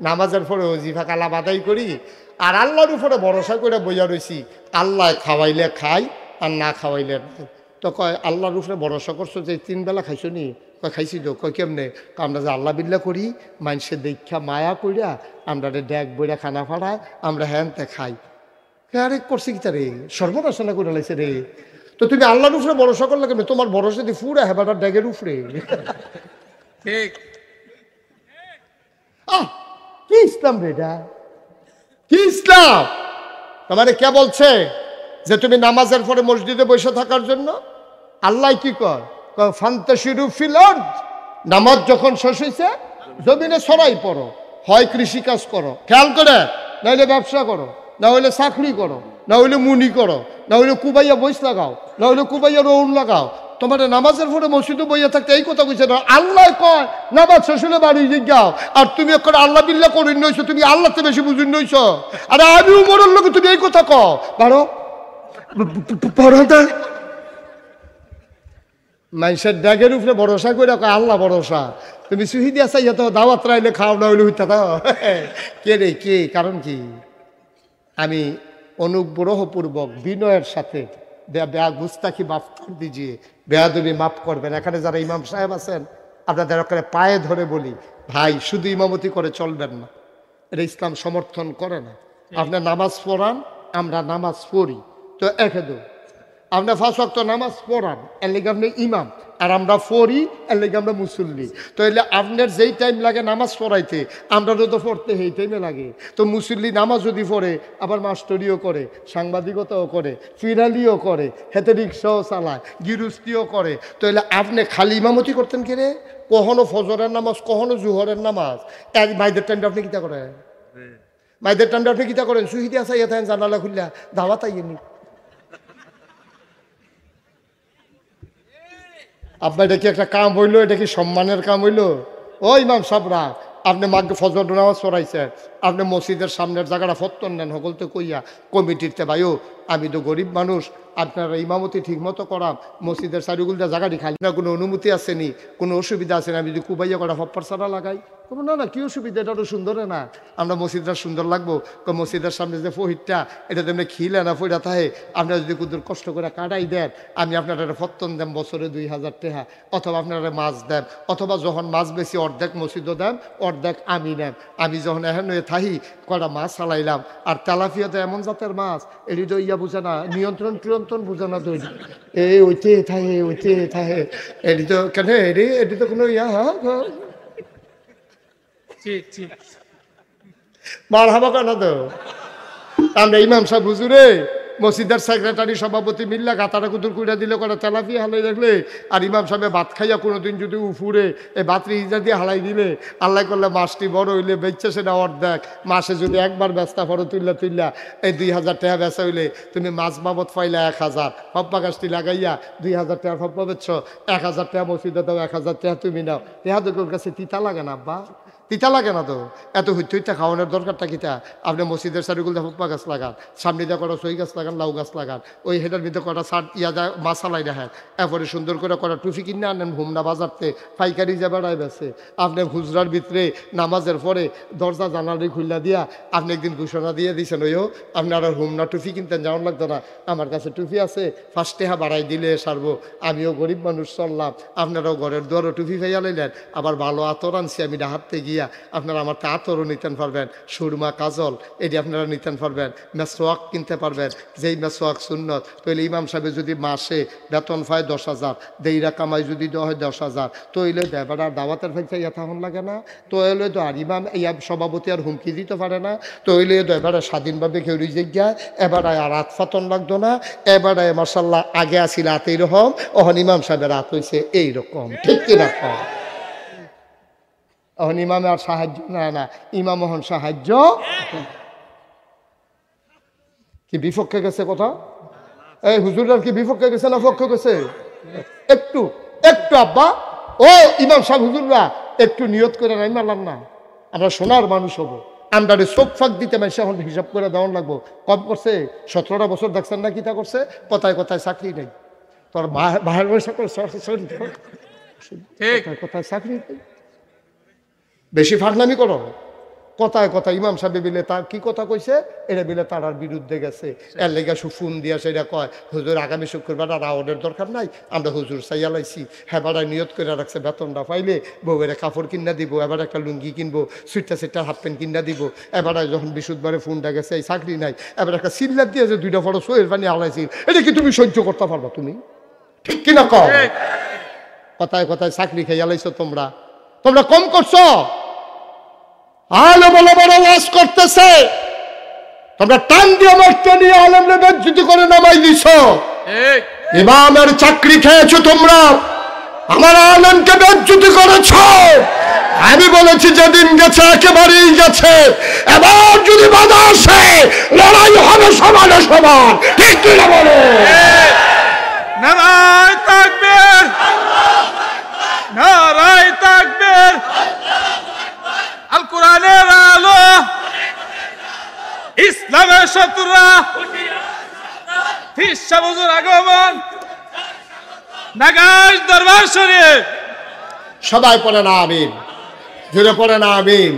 নামাজের পরে ওজিফা কালাম আদায় করি, আর আল্লাহর উপরে ভরসা করে বইয়া রয়েছি, আল্লাহ খাওয়াইলে খাই আর না খাওয়াইলে নাই। তো কয় আল্লাহর উপরে ভরসা করছো যে 3 বেলা খাইছো নি? কয় খাইছি তো। কয় কেমনে? আমরা যে আল্লাহ বিল্লাহ করি, মানুষের দীক্ষা মায়া কইরা আমরা ড্যাগ বইরা খানা ফাড়ায় আমরা হ্যানতে খাই। আরে করছি কি তারে, সর্বনাশনা করে লাইছে রে। তো তুমি আল্লাহর উপরে ভরসা করলে কেমনে? তোমার ভরসা দিয়ে ফুরা হেবাটার ড্যাগের উপরে। ঠিক কি ইসলাম রে এটা? কি ইসলাম? তোমারে কে বলছে যে তুমি নামাজের পরে মসজিদে বসে থাকার জন্য? আল্লাহ কি কয়? ফান্তাশিরু ফিল আরদ, নামাজ যখন শেষ হইছে জমিনে ছড়াই পড়ো, হয় কৃষিকাজ করো, খেয়াল করে, না হইলে ব্যবসা করো, না হইলে চাকরি করো, না হইলে মুনি করো, না হইলে কুবাইয়া বইস লাগাও, না হইলে কুবাইয়া রৌন লাগাও। তোমার নামাজের পরে মসজিদে বইয়া থাকতে এই কথা কইছে না। আল্লাহ কয় নামাজ শেষ হলে বাড়ি যাও, আর তুমি এখন আল্লাহ বিল্লাহ করে নইছো, তুমি আল্লাহতে বেশি বুঝুন নইছ। আরে আমি উমরের লোকে তুমি এই কথা কও পারো? মানুষের ড্যাগের উপরে ভরসা করে কয় আল্লাহ ভরসা। তুমি সুহিদিয়া চাইয়া তো দাওয়াত রাইলে খাও, না হইলে হইতা দাও। কে রে কে? কারণ কি? আমি অনুগ্রহপূর্বক বিনয়ের সাথে গুস্তাখি মাফ করে দিজিয়ে, বেয়াদবি মাফ করবেন। এখানে যারা ইমাম সাহেব আছেন আপনাদের ওখানে পায়ে ধরে বলি, ভাই শুধু ইমামতি করে চলবেন না, এটা ইসলাম সমর্থন করে না। আপনার নামাজ পড়ান, আমরা নামাজ পড়ি, তো একেদু আপনার 5 ওয়াক্ত নামাজ পড়ান, এর লেগে আপনি ইমাম, আর আমরা পড়ি, এর লেগে আমরা মুসল্লি। তো এলে আপনার যেই টাইম লাগে নামাজ পড়াইতে, আমরাও তো পড়তে সেই টাইমে লাগে। তো মুসল্লি নামাজ যদি পড়ে, আবার মাস্টরিও করে, সাংবাদিকতাও করে, ফিরালিও করে, হেতে রিক্সাও চালায়, গিরুস্তিও করে। তো এলে আপনি খালি ইমামতি করতেন কে রে? কখনো ফজরের নামাজ, কখনো জুহরের নামাজ। এক মাইদের টাইমটা আপনি কিতা করেন? মাইদের টাইমটা আপনি কিতা করেন? সুহিদি আসা ইয়ে থাকেন, জানালা খুললা দাওয়াত আইনি। আপনার এটা কি একটা কাম হইলো? এটা কি সম্মানের কাম হইলো? ও ইমাম সাবরা, আপনি মাকে ফজর নামাজ পড়াইছেন, আপনি মসজিদের সামনের জায়গাটা ফত্তন নেন, সকল তো কইয়া কমিটিতে ভাইও আমি তো গরিব মানুষ, আপনারা ইমামতি ঠিক মতো করাম, মসজিদের চারিগুলটা জায়গাটি খালি না, কোনো অনুমতি আসেনি, কোনো অসুবিধা আছে না, আমি যদি কুবাইয়া করা ফপ্পার ছাড়া লাগাই? না না, কি অসুবিধা, এটা তো সুন্দর না, আমরা মসজিদটা সুন্দর লাগবো। মসজিদের সামনে যে ফহিরটা, এটা তেমনি খিলে না ফইরা থাকে, আপনারা যদি কুদুর কষ্ট করে কাটাই দেন, আমি আপনারা ফত্তন দেন বছরে 2000 টাকা, অথবা আপনারা মাছ দেন, অথবা যখন মাছ বেশি অর্ধেক মসজিদও দেন, অর্ধেক আমি নেন। আমি যখন এখন থাকি কটা মাছ চালাইলাম, আর তেলাপিয়াতে এমন জাতের মাছ, এটি তো ইয়া বুঝে না, নিয়ন্ত্রণ বুঝে না, তৈরি এই ওইতে থাকে এটি তো কেন, এটি তো কোনো ইয়া মার হাবা কেন তো। আমরা ইমাম সাহেব হুজুরে মসজিদের সেক্রেটারি সভাপতি মিল্লা গাতারা কুতুর কুড়া দিলে করে তেলাপি হালাই রাখলে, আর ইমাম সাহেব ভাত খাইয়া কোনোদিন যদি উফুরে এই ভাতরি ইজা দিয়ে হালাই দিলে, আল্লাহ করলে মাছটি বড় হইলে বেচছে সেটা অর্ধেক, মাসে যদি একবার বেচতা ফটো তুললা এই 2000 টাকা বেচা হইলে তুমি মাছ বাবদ পাইলে 1000, হপ্পা গাছটি লাগাইয়া 2000 টাকা হপ্পা বেচছ, 1000 টাকা মসজিদে দাও, 1000 টাকা তুমি নাও। তেহাদুর কাছে তিতা লাগে না আব্বা? তিতা লাগে না তো, এত হইতে খাওয়ানোর দরকারটা কিতা? আপনি মসজিদের চারিগুলো ফুপ্পা গাছ লাগান, সামনে দিয়ে কটা সই গাছ লাগান, লাউ গাছ লাগান, ওই হেটার ভিতরে কটা সার ইয়া যায় মাসালাই রাখেন, এরপরে সুন্দর করে কটা টুফি কিনে আনেন হুমনা বাজারতে, পাইকারি যা বেড়ায় বেছে। আপনি হুজরার ভিতরে নামাজের পরে দরজা জানালি খুললা দিয়া আপনি একদিন ঘোষণা দিয়ে দিয়েছেন, ওইও আপনারা হুমনা টুফি কিনতেন, যাওয়ার লাগতো না, আমার কাছে টুফি আছে, 5 টাকা বাড়াই দিলে সারবো, আমিও গরিব মানুষ চললাম, আপনারাও ঘরের দুয়ারও টুফি ফাইয়া লইলেন, আবার ভালো আতর আনছি আমি ডাহাতে গিয়া, আপনারা আমার তা আতরও নিতেন পারবেন, সুরমা কাজল এটি আপনারা নিতেন পারবেন, মেসোয়াক কিনতে পারবেন, যেই মেসোয়াক সুন্নত। তৈলে ইমাম সাহেব যদি মাসে বেতন পায় 10,000, দেইরা কামাই যদি দেওয়া হয় 10,000, তৈলে দেবারা দাওয়াতের ফাইসা ইয়া তখন লাগে না, তৈলে তো আর ইমাম ইয়া সভাপতি আর হুমকি দিতে পারে না, তৈলে তো এবারে স্বাধীনভাবে কেউ রিজেক্যা, এবারে আর রাত ফাতন লাগতো না, এবারে মার্শাল্লাহ আগে আসিল রাত এইরকম, ওহন ইমাম সাহেবের রাত হয়েছে এইরকম, ঠিক কিনা? এখন ইমামে আর সাহায্য না না, ইমাম হন সাহায্য। কি বিপক্ষে গেছে কথা? এই হুজুরার কি বিপক্ষে গেছে না পক্ষে গেছে? একটু একটু আব্বা ও ইমাম সাহেব হুজুররা একটু নিয়ত করে নাই মারলাম না, আমরা সোনার মানুষ হবো। আমরা চোখ ফাঁক দিতে মাসে এখন হিসাব করে দেওয়ান লাগবো। কম করছে 17টা বছর দেখছেন না কিতা করছে, কথায় কথায় চাকরি নেই। তোর বাহির কথায় চাকরি নেই, বেশি ফাঁকনামি করো। কথায় কথা ইমাম সাহেব বিলে তার কি কথা কইছে এটা বিলে তার বিরুদ্ধে গেছে, এর লেগে ফোন দিয়া সেটা কয় হুজুর আগামী শুক্রবার আর আওয়ার্ডের দরকার নাই, আমরা হুজুর চাইয়া লাইছি। হ্যাঁ বাড়ায় নিয়ত করে রাখছে বেতনটা পাইলে বউয়ের কাপড় কিনা দিব, এবার একটা লুঙ্গি কিনবো, সুইটটা হাফ প্যান্ট কিনা দিব। এবার যখন বিশুদ্ধবারে ফোনটা গেছে এই চাকরি নাই, এবার একটা সিল্লার দিয়েছে 2টা ফটো সোয়ের পানি আলাইছি। এটা কি তুমি সহ্য করতে পারবা? তুমি ঠিক কিনা কও? কথায় কথায় চাকরি খাইয়া লাইছো তোমরা, তোমরা কম করছো। আলো বড় বড় ওয়াজ করতেছে, তোমরা টান দিয়ে মারতে নিয়ে আলেমরে বেজ্জতি করে নামাই দিছ। ইমামের চাকরি খেয়েছো তোমরা, আমার আলেমকে বেজ্জতি করেছ। আমি বলেছি যেদিন গেছে একেবারেই গেছে, এবার যদি বাধা আসে লড়াই হবে সমানে সমান। ঠিক কিনা বলো? নারায়ে তাকবীর, নারায়ে তাকবীর। আল কোরআনের আলো, ইসলামের শত্রুরা, ফিরসা হুজুর আগমন, নাগাশ দরবার শরীফ। সবাই পড়ে না আমিন, জোরে পড়ে না আমিন।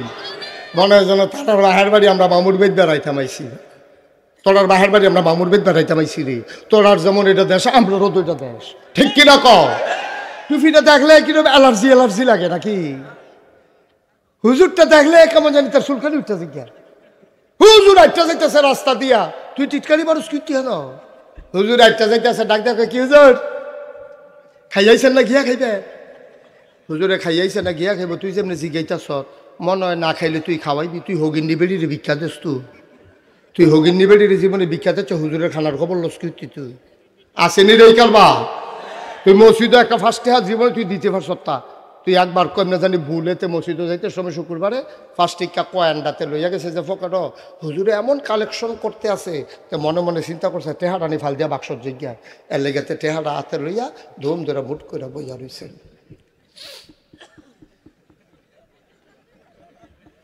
মনে হয় যেন তার বাহের বাড়ি আমরা মামুর বেদ বেড়াইতাম আইছি, তোরার বাহের বাড়ি আমরা মামুর বেদ বেড়াইতাম আইছি রে। তোরার যেমন এটা দেশ, আমরারও তো এটা দেশ। ঠিক কিনা কও? টুপিটা দেখলে কিরকম অ্যালার্জি অ্যালার্জি লাগে নাকি? হুজুরটা দেখলে কেমন জানি তার চুলখানি উঠতে জিজ্ঞার। হুজুর আটটা যাইতেছে রাস্তা দিয়া, তুই টিটকারি মানুষ কি কেন? হুজুর আটটা যাইতেছে, ডাক দেখো কি হুজুর খাইয়াইছেন না গিয়া খাইবে? হুজুরে খাইয়াইছে না গিয়া খাইব? তুই যেমনি জিগাইতাছ, মনে হয় না খাইলে তুই খাওয়াইবি। তুই হগিন্নি বেড়িরে ভিক্ষা দিস, তুই হগিন্নি বেড়িরে জীবনে ভিক্ষা দিচ্ছ, হুজুরের খানার খবর লস করতি তুই আসেনি রে কারবা। তুই মসজিদে একটা ফার্স্টে হাত জীবনে তুই দিতে পারছ তা। তুই একবার কেমনে জানি ভুলেতে মসজিদে যাইতে সময় শুক্রবারে ফার্স্টিকা কয়ান্ডাতে লইয়া গেছে যে ফোকাটো হুজুরে এমন কালেকশন করতে আছে, তো মনে মনে চিন্তা করছে টেহারানি ফাল দিয়া বাক্সর জিজ্ঞা, এর লেগেতে টেহারা হাতে লইয়া ধুম ধরে মুট করে বইয়া রয়েছে।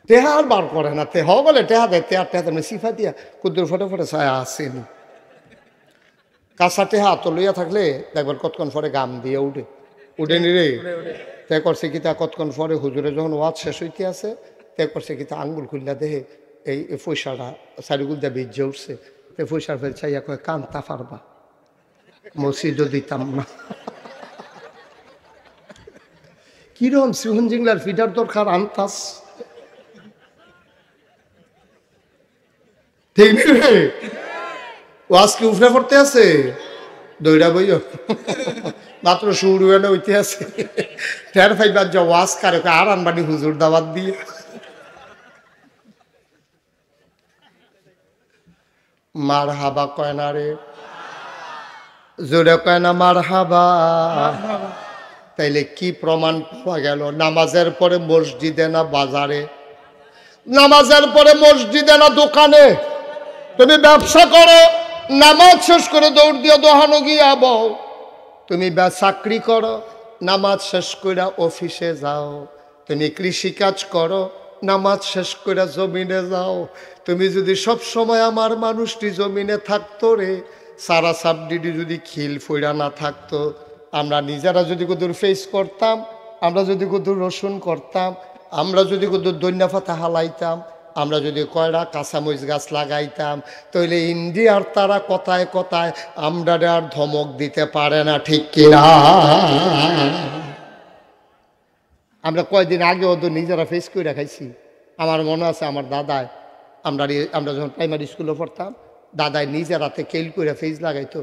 টেহার বার করে না, তেহ বলে টেহা দেয়, টেহার টেহা তেমনি সিফা দিয়া কুদ্দুর ফটো ফটো ছায়া আসেনি। কাঁচা টেহা তো লইয়া থাকলে দেখবার কতক্ষণ পরে গাম দিয়ে উঠে উঠেনি রে। তে করছে কি তা কতক্ষণ পরে হুজুরে যখন ওয়াজ শেষ হইতে আছে, তে করছে কি তা আঙ্গুল খুললা দেহে এই পয়সাটা চারিগুল দিয়ে ভিজে উঠছে। তে পয়সার ফের চাইয়া কয় কান্তা পারবা, মসজিদও দিতাম না। কিরম সিহন জিংলার ফিডার দরকার আনতাস, ঠিক রে? ওয়াজ কি উফরে পড়তে আছে? দইরা বইও মাত্র শুরু হয়ে হইতে আছে। টের ফাইবার যা ওয়াজ কারে আর আনবানি হুজুর দাওয়াত দিয়ে। মার হাবা কয় না রে, জোরে কয় না মার হাবা। তাইলে কি প্রমাণ পাওয়া গেল? নামাজের পরে মসজিদে না বাজারে, নামাজের পরে মসজিদে না দোকানে। তুমি ব্যবসা করো, নামাজ শেষ করে দৌড় দিয়ে দোহানো গিয়া বউ। তুমি চাকরি করো, নামাজ শেষ করে অফিসে যাও। তুমি কৃষিকাজ করো, নামাজ শেষ করে জমিনে যাও। তুমি যদি সব সময় আমার মানুষটি জমিনে থাকতো রে, সারা সাবডিডি যদি খিল ফইরা না থাকতো, আমরা নিজেরা যদি কদুর ফেস করতাম, আমরা যদি কদুর রসুন করতাম, আমরা যদি কদুর দৈন্যা পাতা হালাইতাম, আমরা যদি কয়টা কাঁচামরিচ গাছ লাগাইতাম, তাহলে ইন্ডিয়ার তারা কথায় কথায় আমরা আর ধমক দিতে পারে না। ঠিক কিনা? আমরা কয়দিন আগে ওদের নিজেরা ফেস করে খাইছি। আমার মনে আছে আমার দাদায়, আমরা যখন প্রাইমারি স্কুলে পড়তাম, দাদায় নিজের হাতে কেল করে ফেজ লাগাইতো।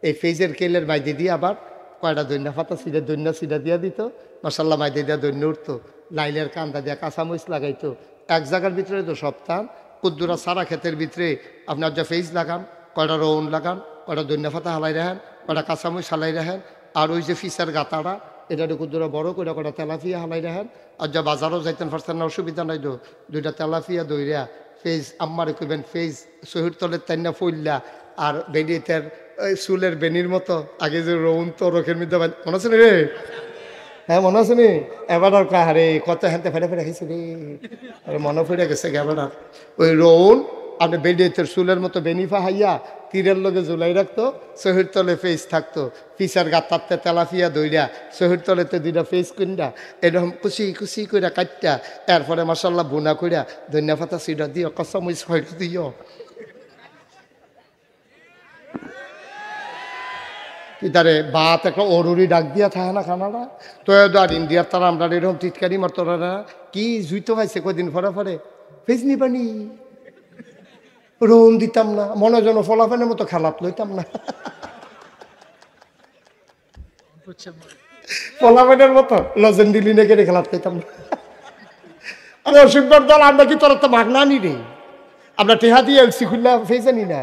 এই ফেজের কেলের মাইদে দিয়ে আবার কয়টা দৈন্য পাতা ছিঁড়ে দৈন্য ছিঁড়া দিয়ে দিত, মাসাল্লাহ মাইদে দিয়ে দৈন্য উঠতো। লাইলের কান্দা দিয়ে কাঁচামরিচ লাগাইতো। এক জায়গার ভিতরে তো সপ্তাহ কুদ্দুরা সারা ক্ষেতের ভিতরে আপনার যা ফেজ লাগান, কয়টা রৌন লাগান, কয়টা দৈন্য পাতা হালাই রাখেন, কয়টা কাঁচামরিচ হালাই রাখেন, আর ওই যে ফিসার গাতাটা এটা কুদুরা বড় করে কটা তেলাফিয়া হালাই রাখেন। আর যা বাজারও যাইতেন পারছেন না, অসুবিধা নাই তো, দুইটা তেলাফিয়া দইরা ফেজ আম্মারে কইবেন ফেজ শহীদ তলের তাইনা ফইল্লা আর বেডিতের চুলের বেনির মতো আগে যে রৌন তো রোখের মধ্যে মনে আছে রে? হ্যাঁ মনে আছে নি? এবার আর কাহারে কত হ্যান্তে ফেরে ফেরে খাইছে রে, আরে মনে ফিরে গেছে এবার। ওই রৌন আপনি বেডিতের চুলের মতো বেনিফা হাইয়া তীরের লগে ঝুলাই রাখতো, শহীদ তলে ফেস থাকতো, পিসার গাতারতে তেলাফিয়া দইরা শহীদ তলেতে দুইটা ফেস কিনরা এরকম কুচি কুচি কইরা কাটটা, এরপরে মাসাল্লাহ বোনা কইরা ধনিয়া পাতা সিডা দিও, কাঁচামরিচ হয়তো দিও। কি তারে বাত একটা অরুরি ডাক দিয়া থাকে না খানাটা তো। আর ইন্ডিয়ার তারা আমরা এরকম টিটকারি মারতরা কি জুইতো পাইছে কদিন পরে পরে ফেস নিবানি রোন দিতাম না, মনে যেন ফলাফেনের মতো খেলাত লইতাম না, ফলাফেনের মতো লজেন দিলি না কেটে খেলাত লইতাম না। আমি অসুখবার দল আমরা কি তোর তো মাগনা নি রে, আমরা টেহা দিয়ে এলসি খুললা ফেসে নি না।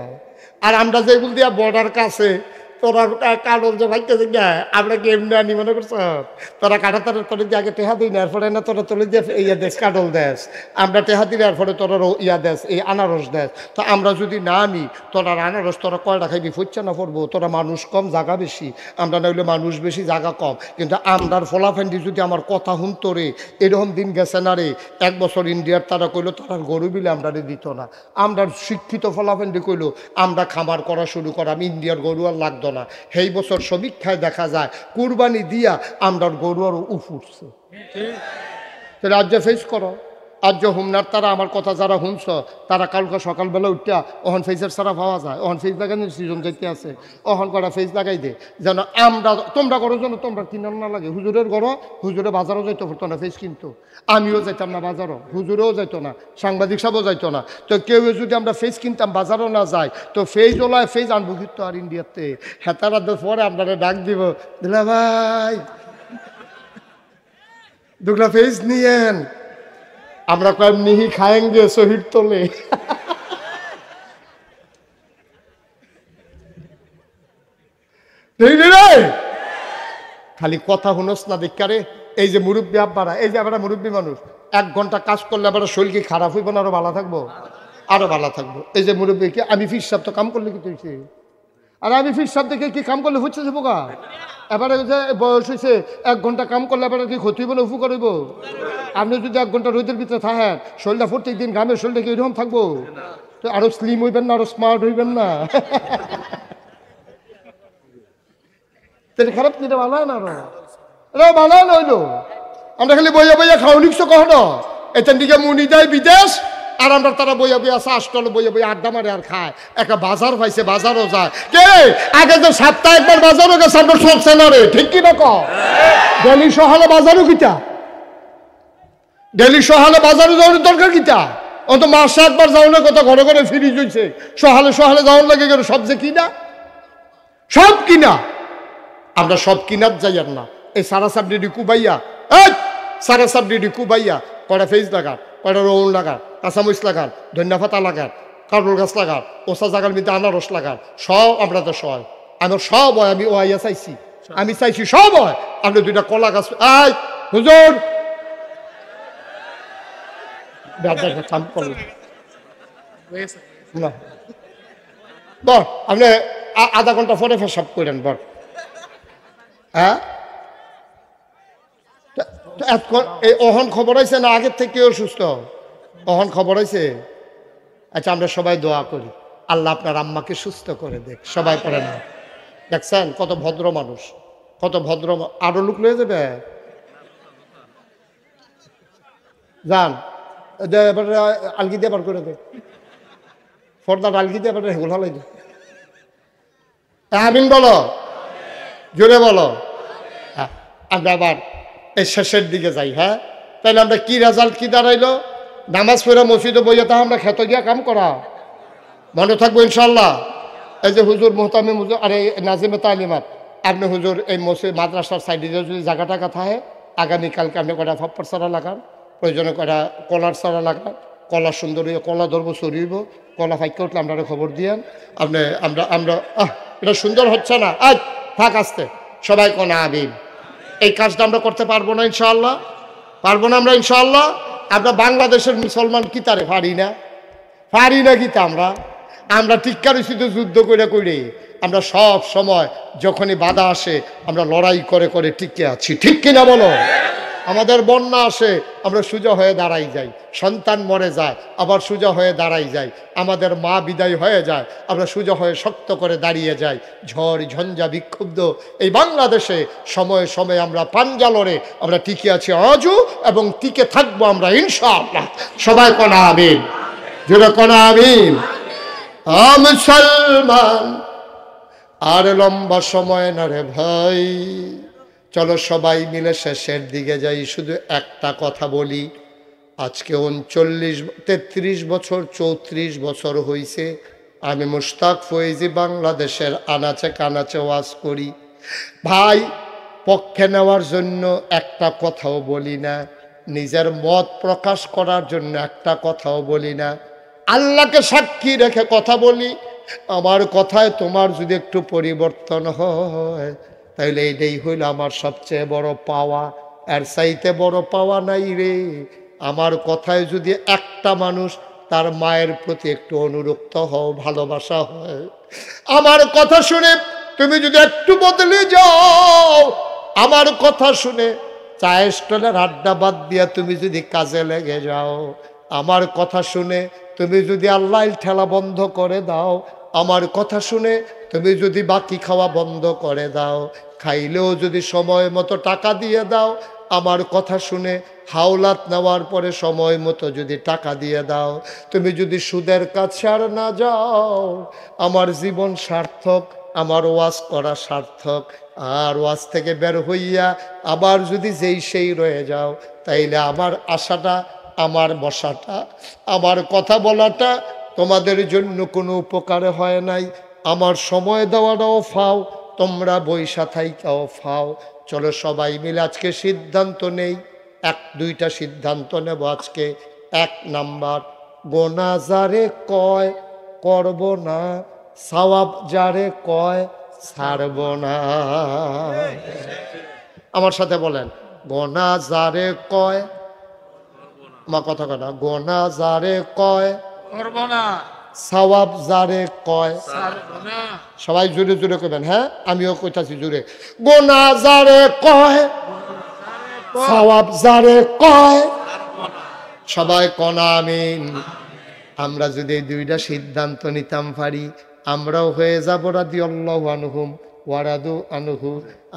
আর আমরা যেগুলো দিয়া বর্ডার কাছে তোরা কারণ যে ভাইতেছে না, আমরা কি এমনি আনি মনে করছ? তোরা কাটা তোর তোলে দিয়ে আগে টেহা দিই না, এরপরে না তোরা তোলে দিয়ে ইয়া দেশ কাটল দেশ, আমরা টেহা দিলে এরপরে তোরা ইয়া দেশ এই আনারস দেশ। তো আমরা যদি না আনি তোরা আনারস তোরা কয়টা খাইবি ফুচ্ছে না পড়বো? তোরা মানুষ কম জায়গা বেশি, আমরা না হইলে মানুষ বেশি জায়গা কম। কিন্তু আমরার ফলাফেন্ডি যদি আমার কথা শুনতো রে, এরকম দিন গেছে না রে, 1 বছর ইন্ডিয়ার তারা কইলো তারা গরু বিলে আমরা দিত না। আমরা শিক্ষিত ফলাফেন্ডি কইলো আমরা খামার করা শুরু করা, আমি ইন্ডিয়ার গরু আর লাগতো না। সেই বছর সমীক্ষায় দেখা যায় কুরবানি দিয়া আমরা গরু আরো উঠছে। রাজ্য ফেস করো, আজ হুমনার তারা আমার কথা যারা শুনছ তারা কালকে সকালবেলা উঠিয়া ওহন ফেসের ছাড়া পাওয়া যায়, ওহন ফেস লাগানোর সিজন যাইতে আছে, ওহন কটা ফেস লাগাই দে যেন আমরা তোমরা করো যেন তোমরা কিনার না লাগে। হুজুরের ঘর হুজুরে বাজারও যাইতে পারতো না ফেস কিনতো, আমিও যাইতাম না বাজারও, হুজুরেও যাইতো না, সাংবাদিক সাহেবও যাইতো না। তো কেউ যদি আমরা ফেস কিনতাম বাজারও না যাই তো ফেস ওলায় ফেস আনবো কিন্তু আর ইন্ডিয়াতে হেতারা পরে আপনারা ডাক দিব দিলা ভাই দুগলা ফেস নিয়েন, আমরা কয়েক নিহি খায়েঙ্গে শহীদ তোলে। খালি কথা শুনোস না দেখারে। এই যে মুরব্বী আব্বারা, এই যে আবার মুরব্বী মানুষ 1 ঘন্টা কাজ করলে আবার শরীর কি খারাপ হইব না? আরো ভালো থাকবো, আরো ভালো থাকবো। এই যে মুরব্বী কি আমি ফির সাহেব তো কাম করলে কি তুইছে, আর আমি ফির সাহেব দেখে কি কাম করলে হচ্ছে যাবো গা? এবারে যে বয়স হয়েছে 1 ঘন্টা কাম করলে এবারে কি ক্ষতি হইব না উপকার হইব? আপনি যদি 1 ঘন্টা রোদের ভিতরে থাকেন শরীরটা প্রত্যেক দিন ঘামে শরীরটা কি এরকম থাকবো? তো আরো স্লিম হইবেন না, আরো স্মার্ট হইবেন না? খারাপ যেটা ভালো না, আরো ভালো না হইলো। আমরা খালি বইয়া বইয়া খাও নিচ্ছো কখনো? এখান দিকে মুনি দেয় বিদেশ আর আমরা তারা বইয়া বইয়া আসলে বইয়া বইয়া আড্ডা মারে আর খায়। একটা বাজার পাইছে বাজারও যায় কে? আগে তো সপ্তাহে একবার বাজারও গেছে আমরা সব সেনারে, ঠিক কি না? ডেলি সহালে বাজারও কিতা, ডেলি সহালে বাজারে যাওয়ার দরকার কিতা? অত মাসে একবার যাওয়ার কথা ঘরে ঘরে ফিরিজ হয়েছে, সহালে সহালে যাওয়ার লাগে গেল সব যে কিনা, সব কিনা। আমরা সব কিনার যাই আর না। এই সারা সাবডি কুবাইয়া, সারা সাবডি কুবাইয়া কয়টা ফেস লাগান, কয়টা রৌন লাগান, কাঁচামরিচ লাগান, ধনিয়া পাতা লাগান, কারুর গাছ লাগান, ওষা জাগার মধ্যে আনারস লাগান, সব আমরা তো সব আমার সব হয়। আমি ওয়াইয়া চাইছি, আমি চাইছি সব হয়। আপনি 2টা কলা গাছ আই হুজুর কাম করলেন না বল, আপনি আধা ঘন্টা পরে সব করেন বল। হ্যাঁ অহন খবর হয়েছে না আগের থেকে অসুস্থ? অহন খবর হয়েছে? আচ্ছা আমরা সবাই দোয়া করি আল্লাহ আপনার আম্মাকে সুস্থ করে দেখ। সবাই পড়ে না, দেখছেন কত ভদ্র মানুষ, কত ভদ্র। আরো লোক লয়ে যাবে যান, এবার আলগি দিয়ে বার করে দে, ফর্দার আলগি দিয়ে এবার গোলা লাগে। আমিন বলো, জোরে বলো। হ্যাঁ আমরা আবার এই শেষের দিকে যাই। হ্যাঁ তাহলে আমরা কি রেজাল্ট কি দাঁড়াইলো? নামাজ পড়ে মসজিদে বইয়া তা আমরা খেতে গিয়া কাম করা মনে থাকবো ইনশাল্লাহ। এই যে হুজুর মোহতামি হুজুর আরে নাজিমে তালিমাত, আপনি হুজুর এই মসজিদ মাদ্রাসার সাইডে যদি জায়গা টাকা থাকে আগামীকালকে আপনি কটা ফাপ্পর চারা লাগান, প্রয়োজনে কটা কলার চারা লাগান, কলা সুন্দর হইয়া কলা ধরবো চড়িব, কলা ফাইকে উঠলে আপনারা খবর দিয়েন। আপনি আমরা আমরা এটা সুন্দর হচ্ছে না, আজ থাক আসতে সবাই কোনা আবিব। এই কাজটা আমরা করতে পারবো না ইনশাআল্লাহ? পারবো না আমরা ইনশাআল্লাহ? আমরা বাংলাদেশের মুসলমান কি তারে পারি না? পারি না কি তা আমরা টিক্কা রয়েছি তো যুদ্ধ করে করে আমরা সব সময় যখনই বাধা আসে আমরা লড়াই করে করে টিকে আছি, ঠিক কিনা বলো? আমাদের বন্যা আসে আমরা সোজা হয়ে দাঁড়াই যাই, সন্তান মরে যায় আবার সোজা হয়ে দাঁড়াই যাই, আমাদের মা বিদায় হয়ে যায় আমরা সোজা হয়ে শক্ত করে দাঁড়িয়ে যাই। ঝড় ঝঞ্ঝা বিক্ষুব্ধ এই বাংলাদেশে সময়ে সময়ে আমরা পাঞ্জা লড়ে আমরা টিকে আছি আজও, এবং টিকে থাকবো আমরা ইনশাআল্লাহ। সবাই কোনা আমিন, জোরে কোনা আমিন। মুসলমান আর লম্বা সময় না রে ভাই, চলো সবাই মিলে শেষের দিকে যাই। শুধু একটা কথা বলি, আজকে 33 বছর 34 বছর হয়েছে আমি মুশতাক ফয়েজি বাংলাদেশের আনাচে কানাচে ওয়াজ করি। ভাই, পক্ষে নেওয়ার জন্য একটা কথাও বলি না, নিজের মত প্রকাশ করার জন্য একটা কথাও বলি না, আল্লাহকে সাক্ষী রেখে কথা বলি। আমার কথায় তোমার যদি একটু পরিবর্তন হয় তাইলে এইটাই হইল আমার সবচেয়ে বড় পাওয়া, এর চাইতে বড় পাওয়া নাই রে। আমার কথায় যদি একটা মানুষ তার মায়ের প্রতি একটু অনুরক্ত হও, ভালোবাসা হয়, আমার কথা শুনে তুমি যদি একটু বদলে যাও, আমার কথা শুনে চায়ের স্টলের আড্ডা বাদ দিয়া তুমি যদি কাজে লেগে যাও, আমার কথা শুনে তুমি যদি আল্লাহ ঠেলা বন্ধ করে দাও, আমার কথা শুনে তুমি যদি বাকি খাওয়া বন্ধ করে দাও, খাইলেও যদি সময় মতো টাকা দিয়ে দাও, আমার কথা শুনে হাওলাত নেওয়ার পরে সময় মতো যদি টাকা দিয়ে দাও, তুমি যদি সুদের কাছে আর না যাও, আমার জীবন সার্থক, আমার ওয়াজ করা সার্থক। আর ওয়াজ থেকে বের হইয়া আবার যদি যেই সেই রয়ে যাও, তাইলে আমার আশাটা, আমার বসাটা, আমার কথা বলাটা তোমাদের জন্য কোনো উপকারে হয় নাই। আমার সময় দেওয়াটাও ফাও, তোমরা বৈশা থাইকাও ফাও। চলো সবাই মিলে আজকে সিদ্ধান্ত নেই, 1-2টা সিদ্ধান্ত নেব আজকে। 1 নাম্বার, গোনা যারে কয় করব না, সওয়াব যারে কয় ছাড়ব না। আমার সাথে বলেন, গোনা যারে কয়, আমার কথা কথা, গোনা যারে কয় করব না, সওয়াব যারে কয় ছাড়ব না। সবাই জোরে জোরে কইবেন, হ্যাঁ আমিও কইতাছি জোরে। গোনা যারে কয় সওয়াব যারে কয়, সবাই কোনা আমিন। আমরা যদি এই 2টা সিদ্ধান্ত নিতাম পারি, আমরাও হয়ে যাব রাদিয়াল্লাহু আনহুম ওয়া রাদু আনহু।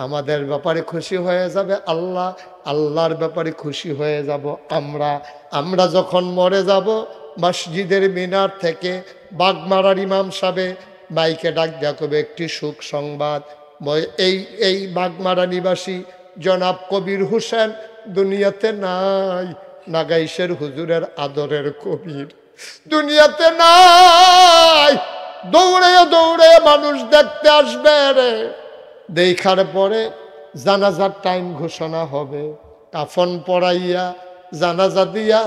আমাদের ব্যাপারে খুশি হয়ে যাবে আল্লাহ, আল্লাহর ব্যাপারে খুশি হয়ে যাব আমরা। আমরা যখন মরে যাব, মসজিদের মিনার থেকে বাগমারার ইমাম সাহেব মাইকে ডাক দেয়া কবে, একটি সুখ সংবাদ, এই বাগমারা নিবাসী জনাব কবির হোসেন দুনিয়াতে নাই। নাগাইশের হুজুরের আদরের কবির দুনিয়াতে নাই। দৌড়ে দৌড়ে মানুষ দেখতে আসবে রে, দেখার পরে জানাজার টাইম ঘোষণা হবে, কাফন পরাইয়া জানাজা দিয়া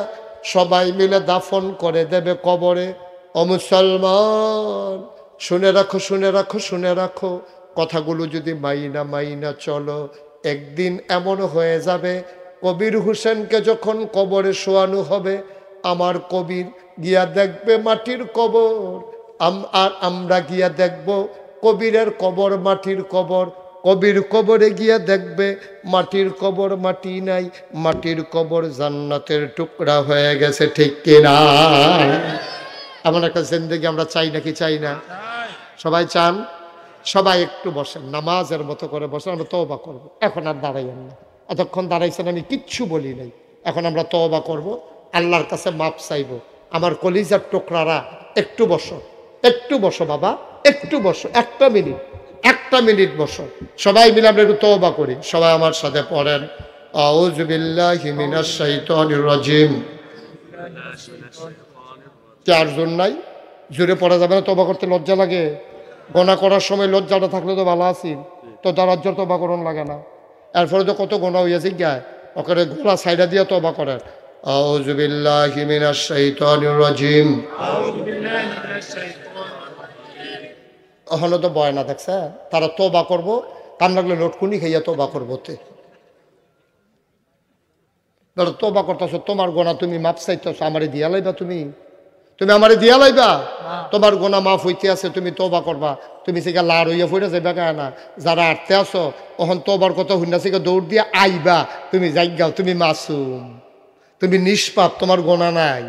সবাই মিলে দাফন করে দেবে কবরে। ও মুসলমান, শুনে রাখো শুনে রাখো শুনে রাখো, কথাগুলো যদি মাইনা চলো, একদিন এমন হয়ে যাবে, কবির হোসেনকে যখন কবরে শোয়ানো হবে, আমার কবির গিয়া দেখবে মাটির কবর, আর আমরা গিয়া দেখব কবিরের কবর মাটির কবর। কবির কবরে গিয়া দেখবে মাটির কবর মাটি নাই, মাটির কবর জান্নাতের টুকরা হয়ে গেছে, ঠিক কিনা? এমন একটা জিন্দেগি আমরা চাই নাকি চাই না? সবাই চান? সবাই একটু বসেন, নামাজের মতো করে বসেন, আমরা তওবা করব। এখন আর দাঁড়াইয়েন না, এতক্ষণ দাঁড়াইছেন আমি কিচ্ছু বলি নাই। এখন আমরা তওবা করব, আল্লাহর কাছে মাপ চাইব। আমার কলিজার টুকরারা একটু বসো, একটু বসো বাবা, একটু বসো, 1 মিনিট বসো। সবাই মিলে আমরা একটু তওবা করি। সবাই আমার সাথে পড়েন, আউযু বিল্লাহি মিনাশ শাইতানির রাজিম। 4 জন নাই, জোরে পড়া যাবে না, তওবা করতে লজ্জা লাগে। গোনা করার সময় লজ্জাটা থাকলে তো ভালো আছি, তো দরজ্জার তওবা করন লাগে না। এরপরে তো কত গোনা হইয়াছে গায়, ওখানে গোলা সাইডা দিয়ে তওবা করেন। আউযু বিল্লাহি মিনাশ শাইতানির রাজিম। ওখানে তো বয় না, দেখছে তারা তওবা করবো, কান লাগলে লটকুনি খাইয়া তওবা করবো। ধরো তোবা করতেছো, তোমার গোনা তুমি মাপ চাইতেছো, আমারে দিয়া লাইবা, তুমি আমারে দিয়া লাইবা? তোমার গোনা মাফ হইতে আছে, তুমি তোবা করবা, তুমি সেটা লার হইয়া ফুটে যাইবা কেন না? যারা আটতে আসো ওখান তোবার কথা হুন্ডা থেকে দৌড় দিয়ে আইবা, তুমি যাইগাও, তুমি মাসুম, তুমি নিষ্পাপ, তোমার গোনা নাই।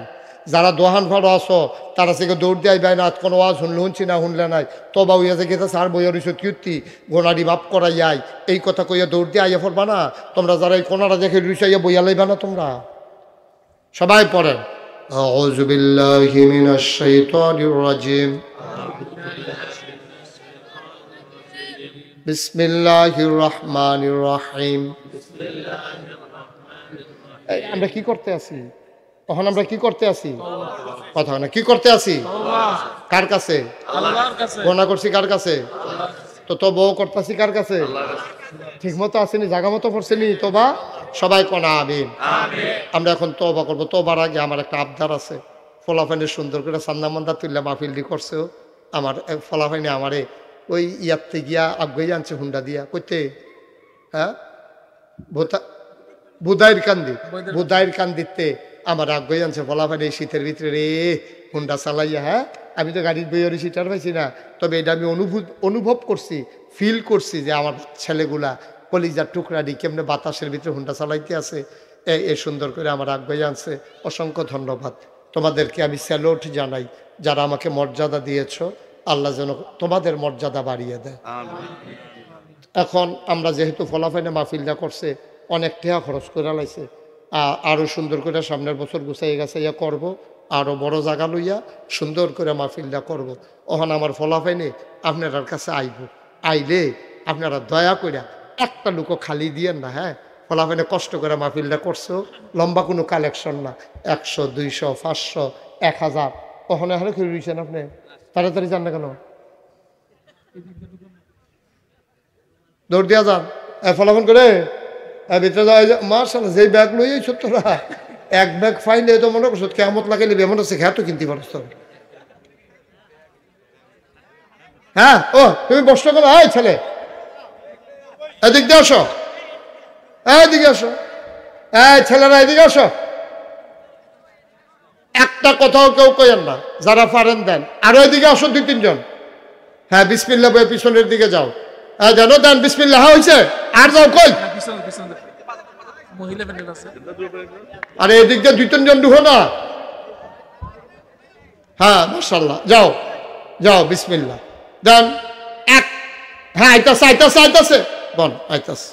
যারা দোহান ফাড়ো আসো তারা থেকে দৌড় দিয়ে আইবা না, কোনো আওয়াজ শুনলে শুনছি না, শুনলে নাই, তবা হইয়া যে গেছে সার বইয়া রইছ কীর্তি গোনারি মাপ করাই আই, এই কথা কইয়া দৌড় দিয়ে আইয়া পড়বা না তোমরা? যারা এই কোনারা দেখে রুইসাইয়া বইয়া লাইবা না তোমরা? সবাই পড়েন আউযু বিল্লাহি মিনাশ শাইতানির রাজিম বিসমিল্লাহির রহমানির রহিম। আমরা কি করতে আছি তখন? আমরা কি করতে আছি? কথা না, কি করতে আছি? কার কাছে? আল্লাহর কাছে। গোনা করছি কার কাছে? তো বউ করতেছি কার কাছে? ঠিক মতো আসেনি, জায়গা মতো পড়ছেনি তোবা? সবাই কোনা আমিন। আমরা এখন তোবা করবো। তোবার আগে আমার একটা আবদার আছে। ফলাফাইনে সুন্দর করে সান্না মান্দা তুললে মাহফিলটি করছেও আমার ফলাফাইনে আমারে ওই ইয়াতে গিয়া আগে আনছে হুন্ডা দিয়া কইতে, হ্যাঁ বুদাইর কান্দিতে আমার আগে আনছে ফলাফাইনে এই শীতের ভিতরে রে হুন্ডা চালাইয়া। হ্যাঁ, আমি তো গাড়ির বইয়ের সিটার পাইছি না, তবে এটা আমি অনুভব করছি, ফিল করছি যে আমার ছেলেগুলা কলিজার টুকরা দিয়ে কেমনে বাতাসের ভিতরে হুন্ডা চালাইতে আছে। এই সুন্দর করে আমার আগে আনছে। অসংখ্য ধন্যবাদ তোমাদেরকে, আমি স্যালুট জানাই। যারা আমাকে মর্যাদা দিয়েছ, আল্লাহ যেন তোমাদের মর্যাদা বাড়িয়ে দেয়। এখন আমরা যেহেতু ফলাফাইনে মাহফিলটা করছে, অনেক টাকা খরচ করে লাইছে, আরও সুন্দর করে সামনের বছর গুছাই গাছাইয়া করব, আরও বড় জায়গা লইয়া সুন্দর করে মাহফিলটা করব। ওখান আমার ফলাফাইনে আপনার কাছে আইলে আপনারা দয়া করে একটা লোকও খালি দিয়েন না। হ্যাঁ, ফলাফাইনে কষ্ট করে মাহফিলটা করছো, লম্বা কোনো কালেকশন না, 100, 200, 500, 1000 ওখানে এখানে খেয়ে রয়েছেন আপনি। তাড়াতাড়ি যান না কেন? দৌড় দিয়া যান, ফলাফল করে ভিতরে যাওয়া। মার্শাল্লাহ, যেই ব্যাগ লই তোরা এক ব্যাগ ফাইলে তো মনে করছো কেমন লাগাইলে এমন আছে খেয়া তো কিনতে পারছ। হ্যাঁ, ও তুমি বসতে করো। এই ছেলে, এদিক দিয়ে আসো, এইদিকে আসো, এই ছেলেরা এদিকে আসো। একটা কথাও কেউ কইেন না, যারা পারেন দেন। আরো এদিকে আসো 2-3 জন। হ্যাঁ, বিসমিল্লাহ বলে পিছনের দিকে যাও। হ্যাঁ, জানো দেন বিসমিল্লাহ। হ্যাঁ হয়েছে, আর যাও। কই আরে এদিক দিয়ে 2-3 জন ঢুকো না। হ্যাঁ, মাশাআল্লাহ, যাও যাও, বিসমিল্লাহ দেন। এক, হ্যাঁ আইতাছে বল, আইতাছে।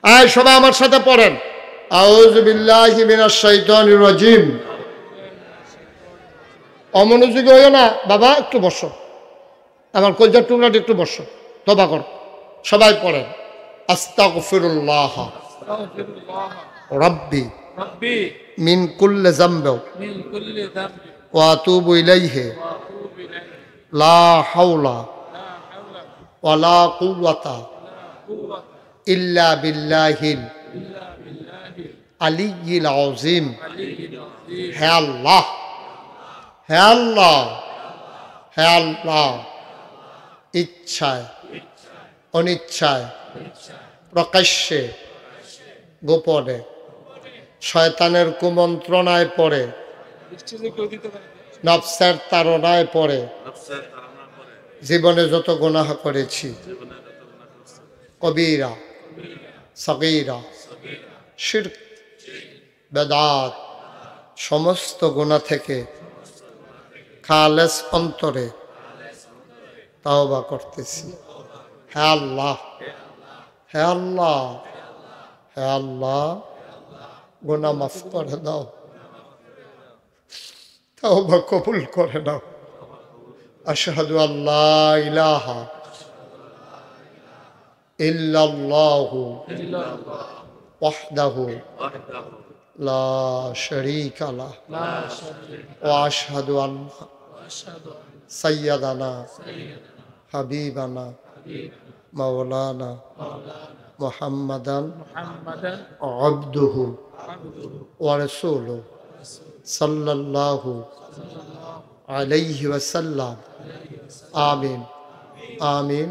আয় সবাই আমার সাথে পড়েন আউযু বিল্লাহি মিনাশ শাইতানির রাজিম। অমনোযোগী হইও না বাবা, একটু বসো, আমার কলজার টুকরাটি একটু বসো, তওবা কর। সবাই পড়েন আস্তাগফিরুল্লাহ রাব্বি মিন কুল্লি যামবি ওয়া আতুবু ইলাইহি লা হাওলা ওয়ালা কুওয়াতা ইল্লা বিল্লাহিল আলিয়্যিল আযীম। হে আল্লাহ, হে আল্লাহ, হে আল্লাহ, ইচ্ছায় অনিচ্ছায় প্রকাশ্যে গোপনে শয়তানের কুমন্ত্রণায় পড়ে, নফসের তাড়নায় পড়ে জীবনে যত গুনাহ করেছি, কবিরা সগীরা শিরক বেদাত সমস্ত গুনাহ থেকে খালেস অন্তরে তাওবা করতেছি। হে আল্লাহ, হে আল্লাহ, হে আল্লাহ, গুনাহ মাফ করে দাও, তাওবা কবুল করে নাও। আশহাদু আল্লা ইলাহা ইল্লাল্লাহু ওয়াহদাহু লা শারীকা লাহু ওয়া আশহাদু আন্না সাইয়্যিদানা হাবিবানা মাওলানা মুহাম্মাদান আবদুহু ওয়া রাসূলুহু সাল্লাল্লাহু আলাইহি ওয়াসাল্লাম। আমিন, আমিন,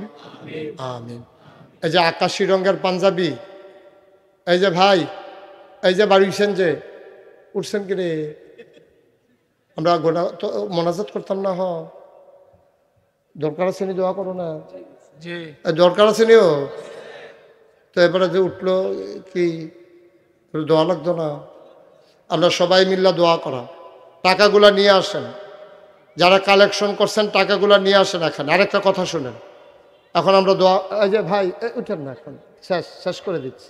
আমিন। এই যে আকাশি রঙের পাঞ্জাবি, এই যে ভাই, এই যে বাড়ি উঠছেন যে উঠছেন কি রে আমরা গোনা তো মোনাজাত করতাম না দরকার আছে নি দোয়া করো না দরকার আছে নিও তো এবারে যে উঠলো কি দোয়া লাগতো না আমরা সবাই মিল্লা দোয়া করা টাকাগুলা নিয়ে আসেন যারা কালেকশন করছেন টাকাগুলা নিয়ে আসেন এখানে আরেকটা কথা শুনেন এখন আমরা দোয়া এই যে ভাই উঠেন না এখন শেষ করে দিচ্ছি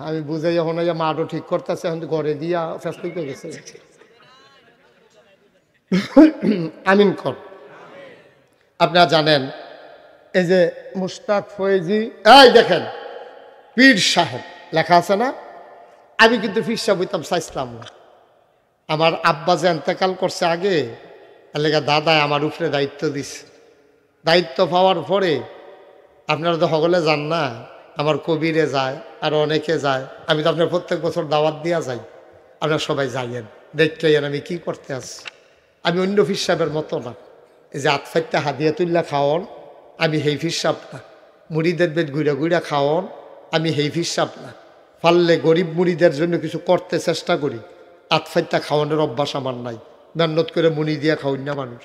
আমি বুঝাই এখন এই যে মাঠও ঠিক করতেছে এখন ঘরে দিয়া ফেসলিক হয়ে গেছে আমিন কর আপনারা জানেন এই যে মুশতাক ফয়েজি এই দেখেন পীর সাহেব লেখা আছে না আমি কিন্তু পীর সাহেব হইতাম চাইছিলাম না আমার আব্বা যে এন্তেকাল করছে আগে লেখা দাদায় আমার উপরে দায়িত্ব দিছে দায়িত্ব পাওয়ার পরে আপনারা তো সকলে যান না আমার কবিরে যায় আর অনেকে যায় আমি তো আপনার প্রত্যেক বছর দাওয়াত দিয়া যাই আপনারা সবাই যাইয়েন দেখতে আমি কি করতে আসছি আমি অন্য পীর সাহেবের মতো না এই যে আতফাইতে হাদিয়া তুল্লা খাওয়ন আমি হেই পীর সাহেব না মুড়িদের বেদ ঘুরে ঘুরে খাওয়ন আমি হেই পীর সাহেব না পারলে গরিব মুড়িদের জন্য কিছু করতে চেষ্টা করি আতফাইতে খাওয়ানোর অভ্যাস আমার নাই মেহনত করে মুড়ি দিয়ে খাওয়ান না মানুষ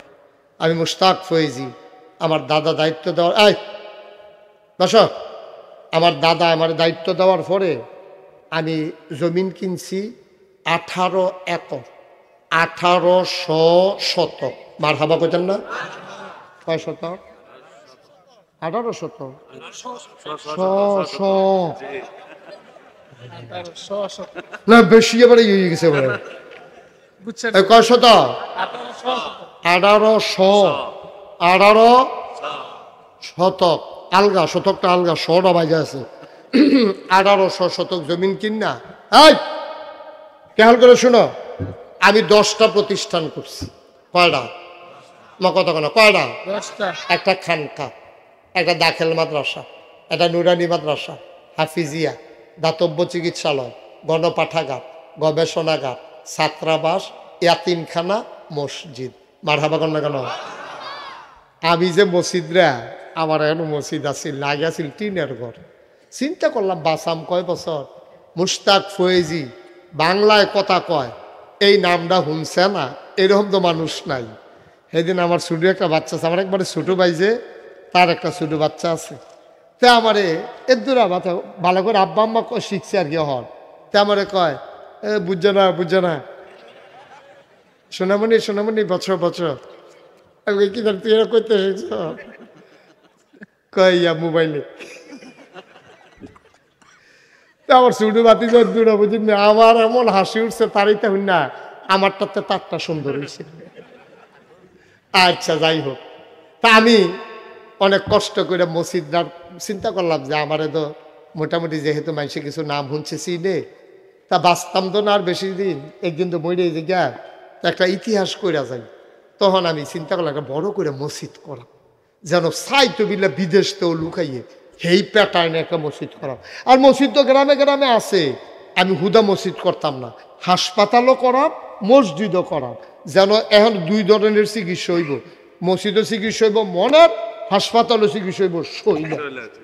আমি মুশতাক ফয়েজি আমার দাদা দায়িত্ব দেওয়ার বস আমার দাদা আমার দায়িত্ব দেওয়ার পরে আমি জমিন কিনছি 18 একর 1800 শতক মার হাবা কইতেন না কয় শতক 18 শতক না বেশি এবারে ইয়ে গেছে কয় শতক 18 শতক আলগা শতকটা আলগা 100টা বাজে আছে 1800 শতক জমিন কিনা কেমন করে শুনো আমি 10টা প্রতিষ্ঠান করছি কয়টা মা কত কেন কয়টা একটা খানকা একটা দাখিল মাদ্রাসা একটা নুরানি মাদ্রাসা হাফিজিয়া দাতব্য চিকিৎসালয় গণপাঠাগার গবেষণাগার ছাত্রাবাস ইয়াতিমখানা মসজিদ মারহাবা কন্যা কেন আমি যে মসজিদরা আমার এখন মসজিদ আছিল লাগে আছিল টিনের ঘর চিন্তা করলাম বাসাম কয় বছর মুশতাক ফয়েজি বাংলায় কথা কয় এই নামটা শুনছে না এরকম তো মানুষ নাই সেদিন আমার ছোটো একটা বাচ্চা আছে আমার একবারে ছোটো ভাই যে তার একটা ছোটো বাচ্চা আছে তে আমারে এর দূর ভালো করে আব্বা আম্মা শিখছে আর কি হন তে আমারে কয় বুঝছে না সোনামণি বছর আমি কি তুই এরা করতে শিখছ কইয়া মোবাইলে আমার ছোটো বাতি দূর বুঝি আমার এমন হাসি উঠছে তারিতে হই না আমারটাতে তারটা সুন্দর হয়েছে আচ্ছা যাই হোক তা আমি অনেক কষ্ট করে মসজিদটার চিন্তা করলাম যে আমারে তো মোটামুটি যেহেতু মানুষে কিছু নাম শুনছে চিনে তা বাঁচতাম তো না আর বেশি দিন একদিন তো মরে যে গা একটা ইতিহাস কইরা যাই তখন আমি চিন্তা করলাম একটা বড় করে মসজিদ করা যেন সাইতো বিলে বিদেশ তেও লুকাইয়ে সেই প্যাটার্নে একটা মসজিদ করা আর মসজিদ তো গ্রামে গ্রামে আছে আমি হুদা মসজিদ করতাম না হাসপাতালও করাম মসজিদও করাম যেন এখন 2 ধরনের চিকিৎসা হইব মসজিদও চিকিৎসা হইব মনের হাসপাতালও চিকিৎসা হইব শৈল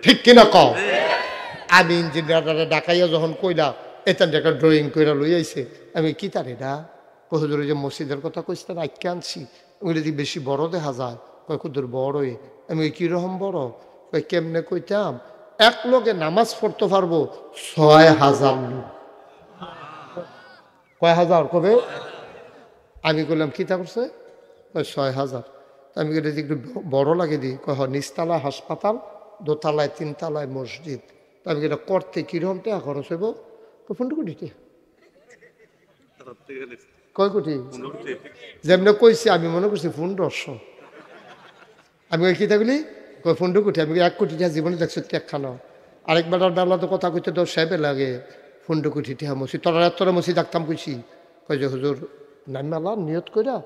ঠিক কিনা কও আমি ইঞ্জিনিয়াররা ডাকাইয়া যখন কইলা এখান একটা ড্রয়িং করে লই আইছে আমি কি তার এটা কতদূর যে মসজিদের কথা কইতে আইকে আনছি ওইটা যদি বেশি বড় দেখা যায় কয় কতদূর বড়ই আমি কিরকম বড় কয় কেমনে কইতাম এক লোকে নামাজ পড়তে পারবো 6000 লোক কয় হাজার কবে আমি কইলাম কি তা করছে কয় 6000 আমি এটা একটু বড় লাগে দিই কয় নিচতলায় হাসপাতাল দোতলায় 3 তলায় মসজিদ আমি এটা করতে কিরকম টাকা খরচ হইব 15 কোটি কয় কোটি যেমন কইছি আমি মনে করছি 1500 আমি ওই কিতা বলি কয় 15 কোটি আমি 1 কোটি টাকা জীবনে দেখছি একখানা আরেকবার ডালা তো কথা কইতে তো সাহেবে লাগে 15 কোটি টাকা মসজিদ তোরা মসজিদ ডাকতাম কইছি কয় যে হুজুর নাম নিয়ত কইরা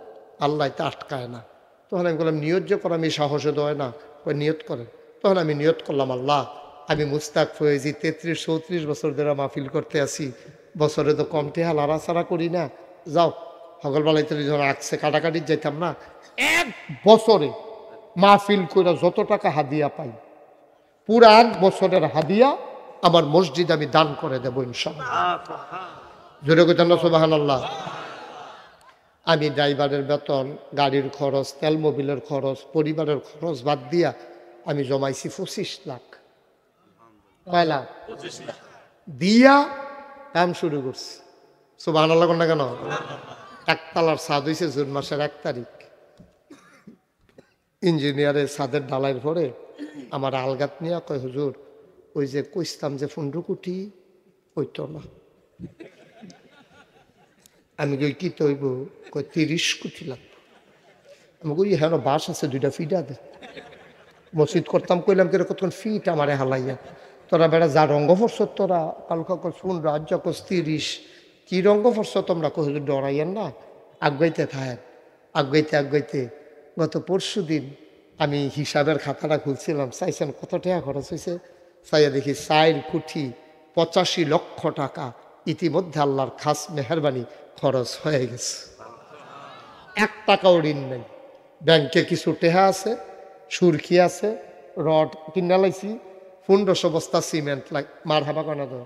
আল্লাহ তা আটকায় না তখন আমি বললাম নিয়ত যে করা আমি সাহসে দেয় না কয় নিয়ত করেন তখন আমি নিয়ত করলাম আল্লাহ আমি মুস্তাক ফয়েজি 33-34 বছর ধরে মাহফিল করতে আসি বছরে তো কম টেহা লাড়াচাড়া করি না যাও সকালবেলায় যখন আসছে কাটাকাটি যাইতাম না 1 বছরে মাহফিল করে যত টাকা হাদিয়া পাই পুরা 1 বছরের হাদিয়া আমার মসজিদ আমি দান করে দেবো ইনশাআল্লাহ। জোরে কইতেন না সুবহানাল্লাহ। আমি ড্রাইভারের বেতন, গাড়ির খরচ, তেল মোবিলের খরচ, পরিবারের খরচ বাদ দিয়া আমি জমাইছি 25 লাখ। কয় লাখ? দিয়া কাম শুরু করছি। সুবহানাল্লাহ কোন না কেন? একতলার ছাদ হয়েছে জুন মাসের 1 তারিখ। ইঞ্জিনিয়ারের ছাদের ডালাইয়ের পরে আমার আলগাত নিয়ে কয়, হুজুর ওই যে কইতাম যে 15 কোটি ওইতো না। আমি কই কি তৈব? কই 30 কোটি লাগবে। আমি কই হ্যাঁ বাস আছে 2টা ফিটা দে। মসজিদ করতাম কইলাম কেন কতক্ষণ ফিট আমারে হালাইয়া, তোরা বেড়া যা রঙ্গ ফরস তোরা কালকা শুন রাজ্য কস 30 কি রঙ্গ ফরস তোমরা কহ ডরাইয়েন না, আগাইতে থাকেন। আগাইতে গত পরশু দিন আমি হিসাবের খাতাটা খুলছিলাম, চাইছেন কত টাকা খরচ হয়েছে, চাইয়া দেখি 4 কোটি 85 লক্ষ টাকা ইতিমধ্যে আল্লাহর খাস মেহরবানি খরচ হয়ে গেছে। 1 টাকাও ঋণ নেই। ব্যাংকে কিছু টেহা আছে, সুরকি আছে, রড কিনা লাইছি, 1500 বস্তা সিমেন্ট লাগ মার হাবা কানা তো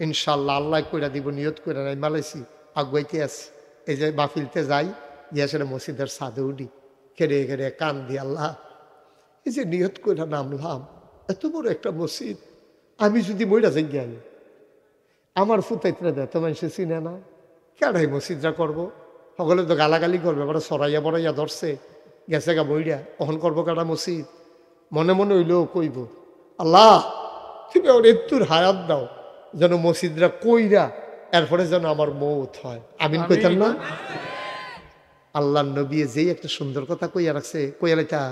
ইনশাল্লাহ আল্লাহ কইরা দিব, নিয়ত করে নাই মালাইছি, আগুয়াইতে আছে। এই যে বাফিলতে যাই গিয়ে মসজিদের ছাদে উঠি, খেড়ে খেড়ে কান দি, আল্লাহ এই যে নিয়ত করে নামলাম, এত বড় একটা মসজিদ, আমি যদি মইরা যাই গিয়ে আমার ফুতাইতে দেয় তো মানুষ চিনে না, কেডাই মসজিদরা করবো? সকলে তো গালাগালি করবে, এবার সরাইয়া বড়াইয়া ধরছে, গেছে গা বইরা, অহন করবো কেডা মসজিদ? মনে মনে হইলেও কইব, আল্লাহ তুমি আমার একটুর হায়াত দাও যেন মসজিদরা কইরা এরপরে যেন আমার মৌত হয়। আমিন কইতাম না? আল্লাহ নবী যেই একটা সুন্দর কথা কইয়া রাখছে, কইয়া লাইতা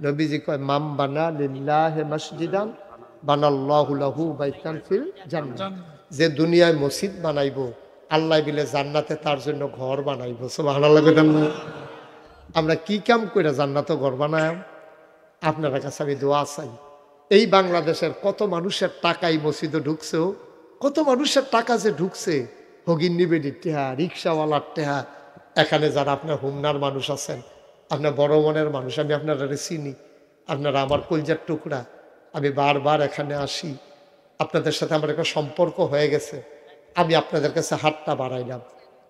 নবীজি কয়, মাম বানা লিল্লাহি মসজিদান বানাল্লাহু লাহু বাইতান ফিল জান্নাহ। যে দুনিয়ায় মসজিদ বানাইবো আল্লাহ বিলে জান্নাতে তার জন্য ঘর বানাইবো। সুবহানাল্লাহ কইতাম না? আমরা কি কাম কইরা জান্নাতে ঘর বানাই? আপনার কাছে আমি দোয়া চাই, এই বাংলাদেশের কত মানুষের টাকা এই মসজিদে ঢুকছেও, কত মানুষের টাকা যে ঢুকছে, হগিন্নি বেডির টেহা, রিক্সাওয়ালার টেহা, এখানে যারা আপনার হুমনার মানুষ আছেন, আপনার বড় মনের মানুষ, আমি আপনারা চিনি, আপনারা আমার কলজার টুকরা, আমি বারবার এখানে আসি, আপনাদের সাথে আমার একটা সম্পর্ক হয়ে গেছে, আমি আপনাদের কাছে হাতটা বাড়াইলাম।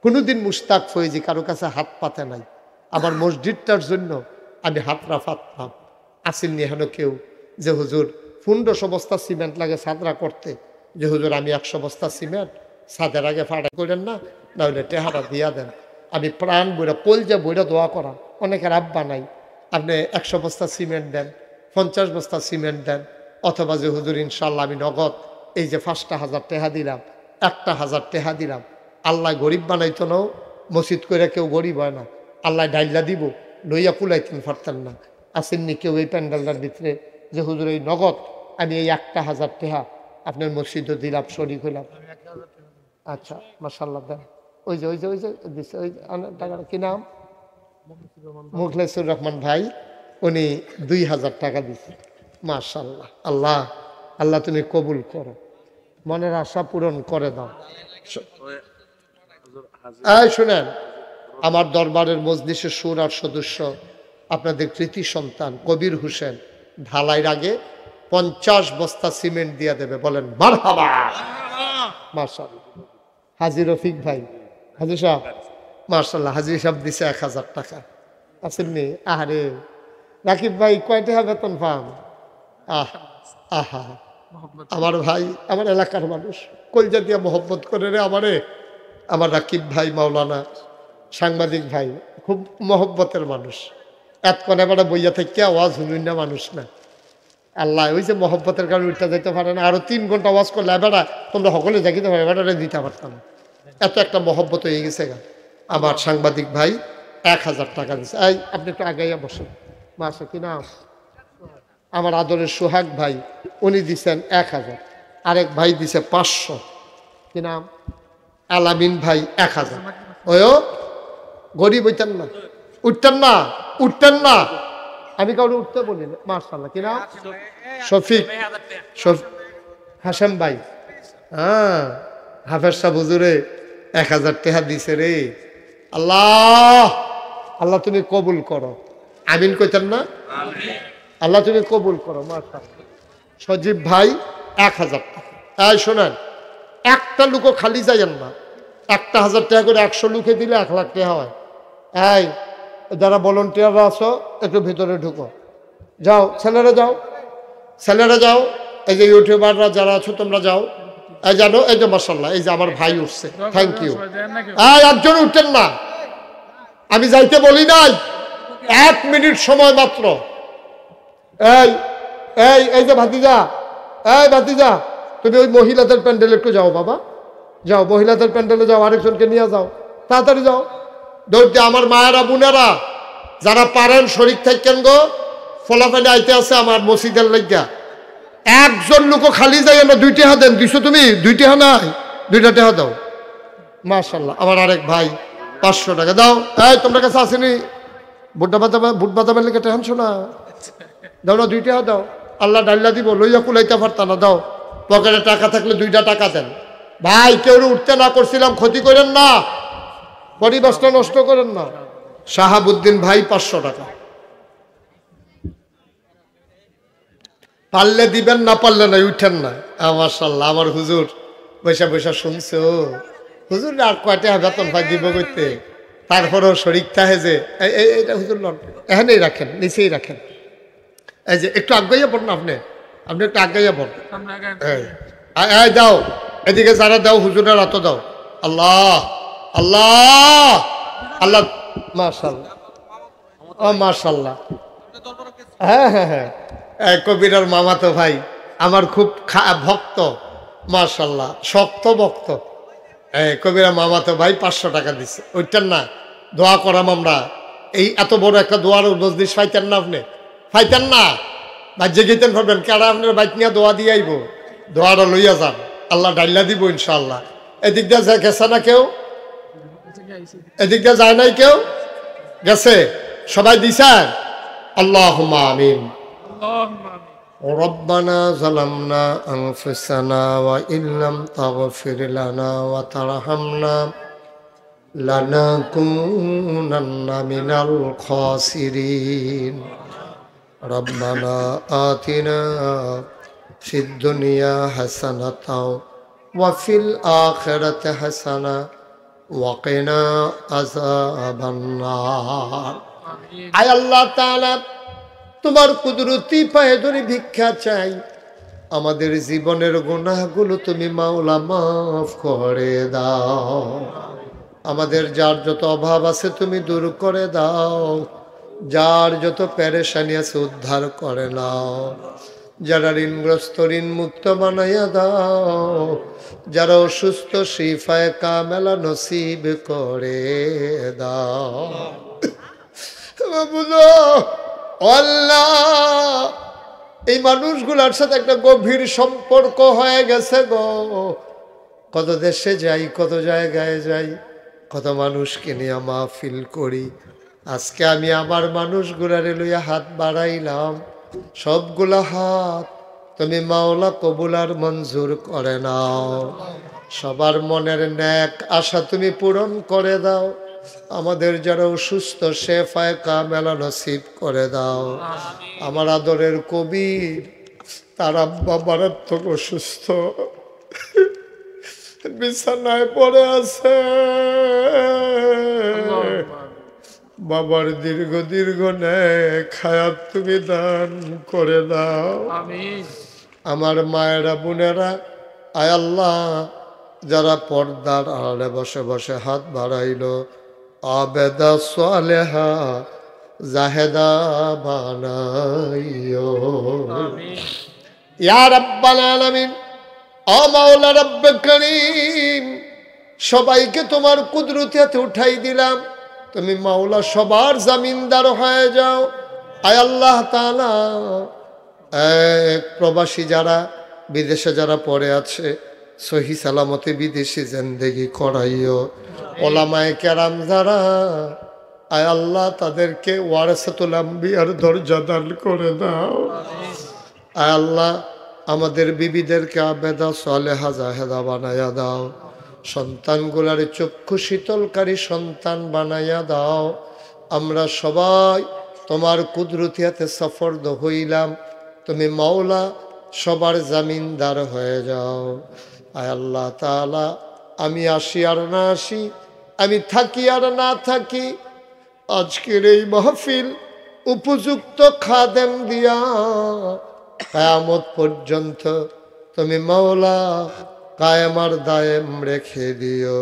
কোনোদিন মুশতাক ফয়েজি কারো কাছে হাত পাতে নাই, আমার মসজিদটার জন্য আমি হাতরা পাতলাম। আসেননি এখনো কেউ যে হুজুর 1500 বস্তা সিমেন্ট লাগে ছাদরা করতে, যে হুজুর আমি 100 বস্তা সিমেন্ট ছাদের আগে ফাড়া করেন না, নাহলে টেহারা দিয়া দেন। আমি প্রাণ বইরা কলজা বইরা দোয়া করা, অনেকের আব্বা নাই, আপনি 100 বস্তা সিমেন্ট দেন, 50 বস্তা সিমেন্ট দেন, অথবা যে হুজুর ইনশাল্লাহ আমি নগদ এই যে 5,000 টাকা দিলাম, 1,000 টাকা দিলাম, আল্লাহ গরিব বানাইতো না, মসজিদ করে কেউ গরিব হয় না, আল্লাহ ডাইল্লা দিব, লইয়া কুলাইতেন পারতেন না। আসেননি কেউ এই প্যান্ডেলটার ভিতরে যে হুজুর এই নগদ আমি এই 1,000 টাকা আপনার মসজিদও দিলাম, শরীক হইলাম? আচ্ছা মাশাআল্লাহ দেন। ওই যে দিচ্ছে ওই টাকাটা কি নাম? মুখলেসুর রহমান ভাই, উনি 2,000 টাকা দিচ্ছে। মাশাআল্লাহ। আল্লাহ আল্লাহ তুমি কবুল করো, মনের আশা পূরণ করে দাও। এই শুনেন, আমার দরবারের মজলিসের শুরার সদস্য আপনাদের কৃতি সন্তান কবির হোসেন ঢালাইয়ের আগে 50 বস্তা সিমেন্ট দিয়ে দেবে, বলেন মারহাবা। মাশাআল্লাহ। হাজী রফিক ভাই, হাজী সাহেব, মাশাআল্লাহ, হাজী সাহেব দিছে 1,000 টাকা। আসেননি? আরে রাকিব ভাই কয় টাকা বেতন পান? আহা আমার ভাই, আমার এলাকার মানুষ কলজা দিয়া মোহব্বত করে রে আমারে। আমার রাকিব ভাই মাওলানা সাংবাদিক ভাই খুব মহব্বতের মানুষ, এতক্ষণ এবার বইয়া থেকে আওয়াজ শুনুন না মানুষ না। আল্লাহ ওই যে মহব্বতের কারণে উঠতে যেতে পারে না, আরো 3 ঘন্টা আওয়াজ করলে এবারা তোমরা সকলে দেখিতে পারো, এবারে দিতে পারতাম, এত একটা মহব্বত হয়ে গেছে গা। আমার সাংবাদিক ভাই 1,000 টাকা দিচ্ছে। এই আপনি একটু আগাইয়া বসেন। মাসে কি নাম? আমার আদরের সোহাগ ভাই, উনি দিচ্ছেন 1,000। আরেক ভাই দিছে 500। কি নাম? আলামিন ভাই 1,000। ওয়ো গরিব হইতেন না, উঠতেন না, আমি কাউকে উঠতে বলি না। মাশাআল্লাহ। কি নাম? শফিক হাসেম ভাই, হ্যাঁ হাফেজ সাহেব হুজুরে 1,000 টাকা দিছে রে। আল্লাহ আল্লাহ তুমি কবুল করো, আমিন কইতেন না? আল্লাহ তুমি কবুল করো। মাশাআল্লাহ। সজীব ভাই 1000 টাকা। এই শোনেন, একটা লোকও খালি যাইয়েন না, 1000 টাকা করে 100 লোকে দিলে 1 লাখ টাকা হয়। এই যারা ভলেন্টিয়াররা আছো একটু ভিতরে ঢুকো, যাও ছেলেরা যাও, ছেলেরা যাও, এই যে ইউটিউবাররা যারা আছো তোমরা যাও। এই জানো, এই যে মাশাআল্লাহ, এই যে আমার ভাই উঠছে, থ্যাংক ইউ। এই একজন উঠতেন না, আমি যাইতে বলি নাই, 1 মিনিট সময় মাত্র। এই এই এই যে ভাতিজা, এই ভাতিজা, তুমি ওই মহিলাদের প্যান্ডেলে একটু যাও বাবা, যাও মহিলাদের প্যান্ডেলে যাও, আরেকজনকে নিয়ে যাও, তাড়াতাড়ি যাও। দৌড়তে আমার মায়েরা বোনেরা যারা পারেন শরীর থাকেন গো, ফলাফলে আইতে আছে আমার মসজিদের লাগিয়া। একজন লোকও খালি যায় না, 2 টাকা দেন। দিছো তুমি 2 টাকা নাই, 2টা টাকা দাও। মাশাআল্লাহ, আমার আরেক ভাই 500 টাকা দাও। এই তোমরা কাছে আসেনি বুট বাদামের লেগে টেনছো না, দাও না, 2 টাকা দাও। আল্লাহ ডাল্লা দিব, লইয়া কুলাইতে পারতা না, দাও। পকেটে টাকা থাকলে 2টা টাকা দেন। ভাই কেউ উঠতে না করছিলাম, ক্ষতি করেন না, পরিবেশটা নষ্ট করেন না। শাহাবুদ্দিন ভাই 500 টাকা। পারলে দিবেন, না পারলে না, উঠেন না। মাশাআল্লাহ, আমার হুজুর বৈশা বৈশা শুনছো, হুজুর আর কয়টা বেতন ভাই দিব করতে, তারপরেও শরীর থাকে যে এইটা হুজুর লন, এখানেই রাখেন, নিচেই রাখেন। এই যে একটু আগাইয়া পড়ুন, আপনি একটু আগাইয়া পড়ুন। এই দাও, এদিকে যারা দাও হুজুরের হাত দাও। আল্লাহ আল্লাহ আল্লাহ, মাশাআল্লাহ, ও মাশাআল্লাহ। হ্যাঁ হ্যাঁ হ্যাঁ, কবিরার মামাতো ভাই আমার খুব ভক্ত, মাশাআল্লাহ, শক্ত ভক্ত। কবিরা মামাতো ভাই 500 টাকা দিচ্ছে। ওইটার না দোয়া করাম আমরা, এই এত বড় একটা দোয়ার মজলিস পাইতেন না, আপনি পাইতেন না, বাজ্যে গেতেন পারবেন, কারা আপনার বাইক নিয়ে দোয়া দিয়ে আইব, দোয়াটা লইয়া যান, আল্লাহ ডাইলা দিব ইনশাআল্লাহ। এদিক দিয়ে গেছে না কেউ, এদিক দিয়ে যায় নাই কেউ, গেছে সবাই দিছেন। আল্লাহুম্মা আমিন। রব্বানা যালামনা আনফুসানা ওয়া ইল্লাম তাগফির লানা ওয়া তারহামনা লানাকুনান্না মিনাল খাসিরিন। রব্বানা আতিনা ফিদ দুনিয়া হাসানাতাও ওয়া ফিল আখিরাতি হাসানা ওয়া কিনা আযাবান নার। আয় আল্লাহ তাআলা, তোমার কুদরতি পায়ে ধরে ভিক্ষা চাই, আমাদের জীবনের গুনাহগুলো তুমি মাওলা মাফ করে দাও। আমাদের যার যত অভাব আছে তুমি দূর করে দাও, যার যত পেরেশানি আছে উদ্ধার করে নাও, যারা ঋণগ্রস্ত ঋণ মুক্ত বানাইয়া দাও, যারা অসুস্থ শিফায়ে কামেলা নসিব করে দাও। আল্লাহ, এই মানুষগুলার সাথে একটা গভীর সম্পর্ক হয়ে গেছে গো। কত দেশে যাই, কত জায়গায় যাই, কত মানুষকে নিয়ে মাহফিল করি। আজকে আমি আমার মানুষগুলারে লইয়া হাত বাড়াইলাম, সবগুলা হাত তুমি মাওলা কবুল আর মঞ্জুর করে নাও। সবার মনের নেক আশা তুমি পূরণ করে দাও। আমাদের যারা অসুস্থ শেফায়ে কামেলা নসিব করে দাও। আমার আদরের কবির, তার আব্বা মারাত্মক অসুস্থ, বিছানায় পড়ে আছে, বাবার দীর্ঘ দীর্ঘ নেক হায়াত তুমি দান করে দাও। আমার মায়েরা বোনেরা, আয় আল্লাহ, যারা পর্দার আড়ালে বসে বসে হাত বাড়াইলো, আবেদা সালেহা জাহেদা বানাইও ইয়া রাব্বাল আলামিন। ও মাওলা রব্বে করিম, সবাইকে তোমার কুদরতি হাতে উঠাই দিলাম, তুমি মাওলা সবার জামিনদার হয়ে যাও। আয় আল্লাহ তাআলা, এক প্রবাসী যারা বিদেশে যারা পড়ে আছে, সহি সালামতে বিদেশি জিন্দেগি করাইও। ওলামায়ে কেরাম যারা, আয় আল্লাহ তাদেরকে ওয়ারাসাতুল আম্বিয়ার দরজা দান করে দাও। আয় আল্লাহ আমাদের বিবিদেরকে আবেদা সালেহা জাহেদা বানাইয়া দাও। সন্তানগুলার চক্ষু শীতলকারী সন্তান বানাইয়া দাও। আমরা সবাই তোমার কুদরতি হাতে সফরদ হইলাম। তুমি মাওলা সবার জামিনদার হয়ে যাও। আয় আল্লাহ তাআলা, আমি আসি আর না আসি, আমি থাকি আর না থাকি, আজকের এই মাহফিল উপযুক্ত খাদেম দিয়া কিয়ামত পর্যন্ত তুমি মাওলা কায়েম আর দায়েম রেখে দিও।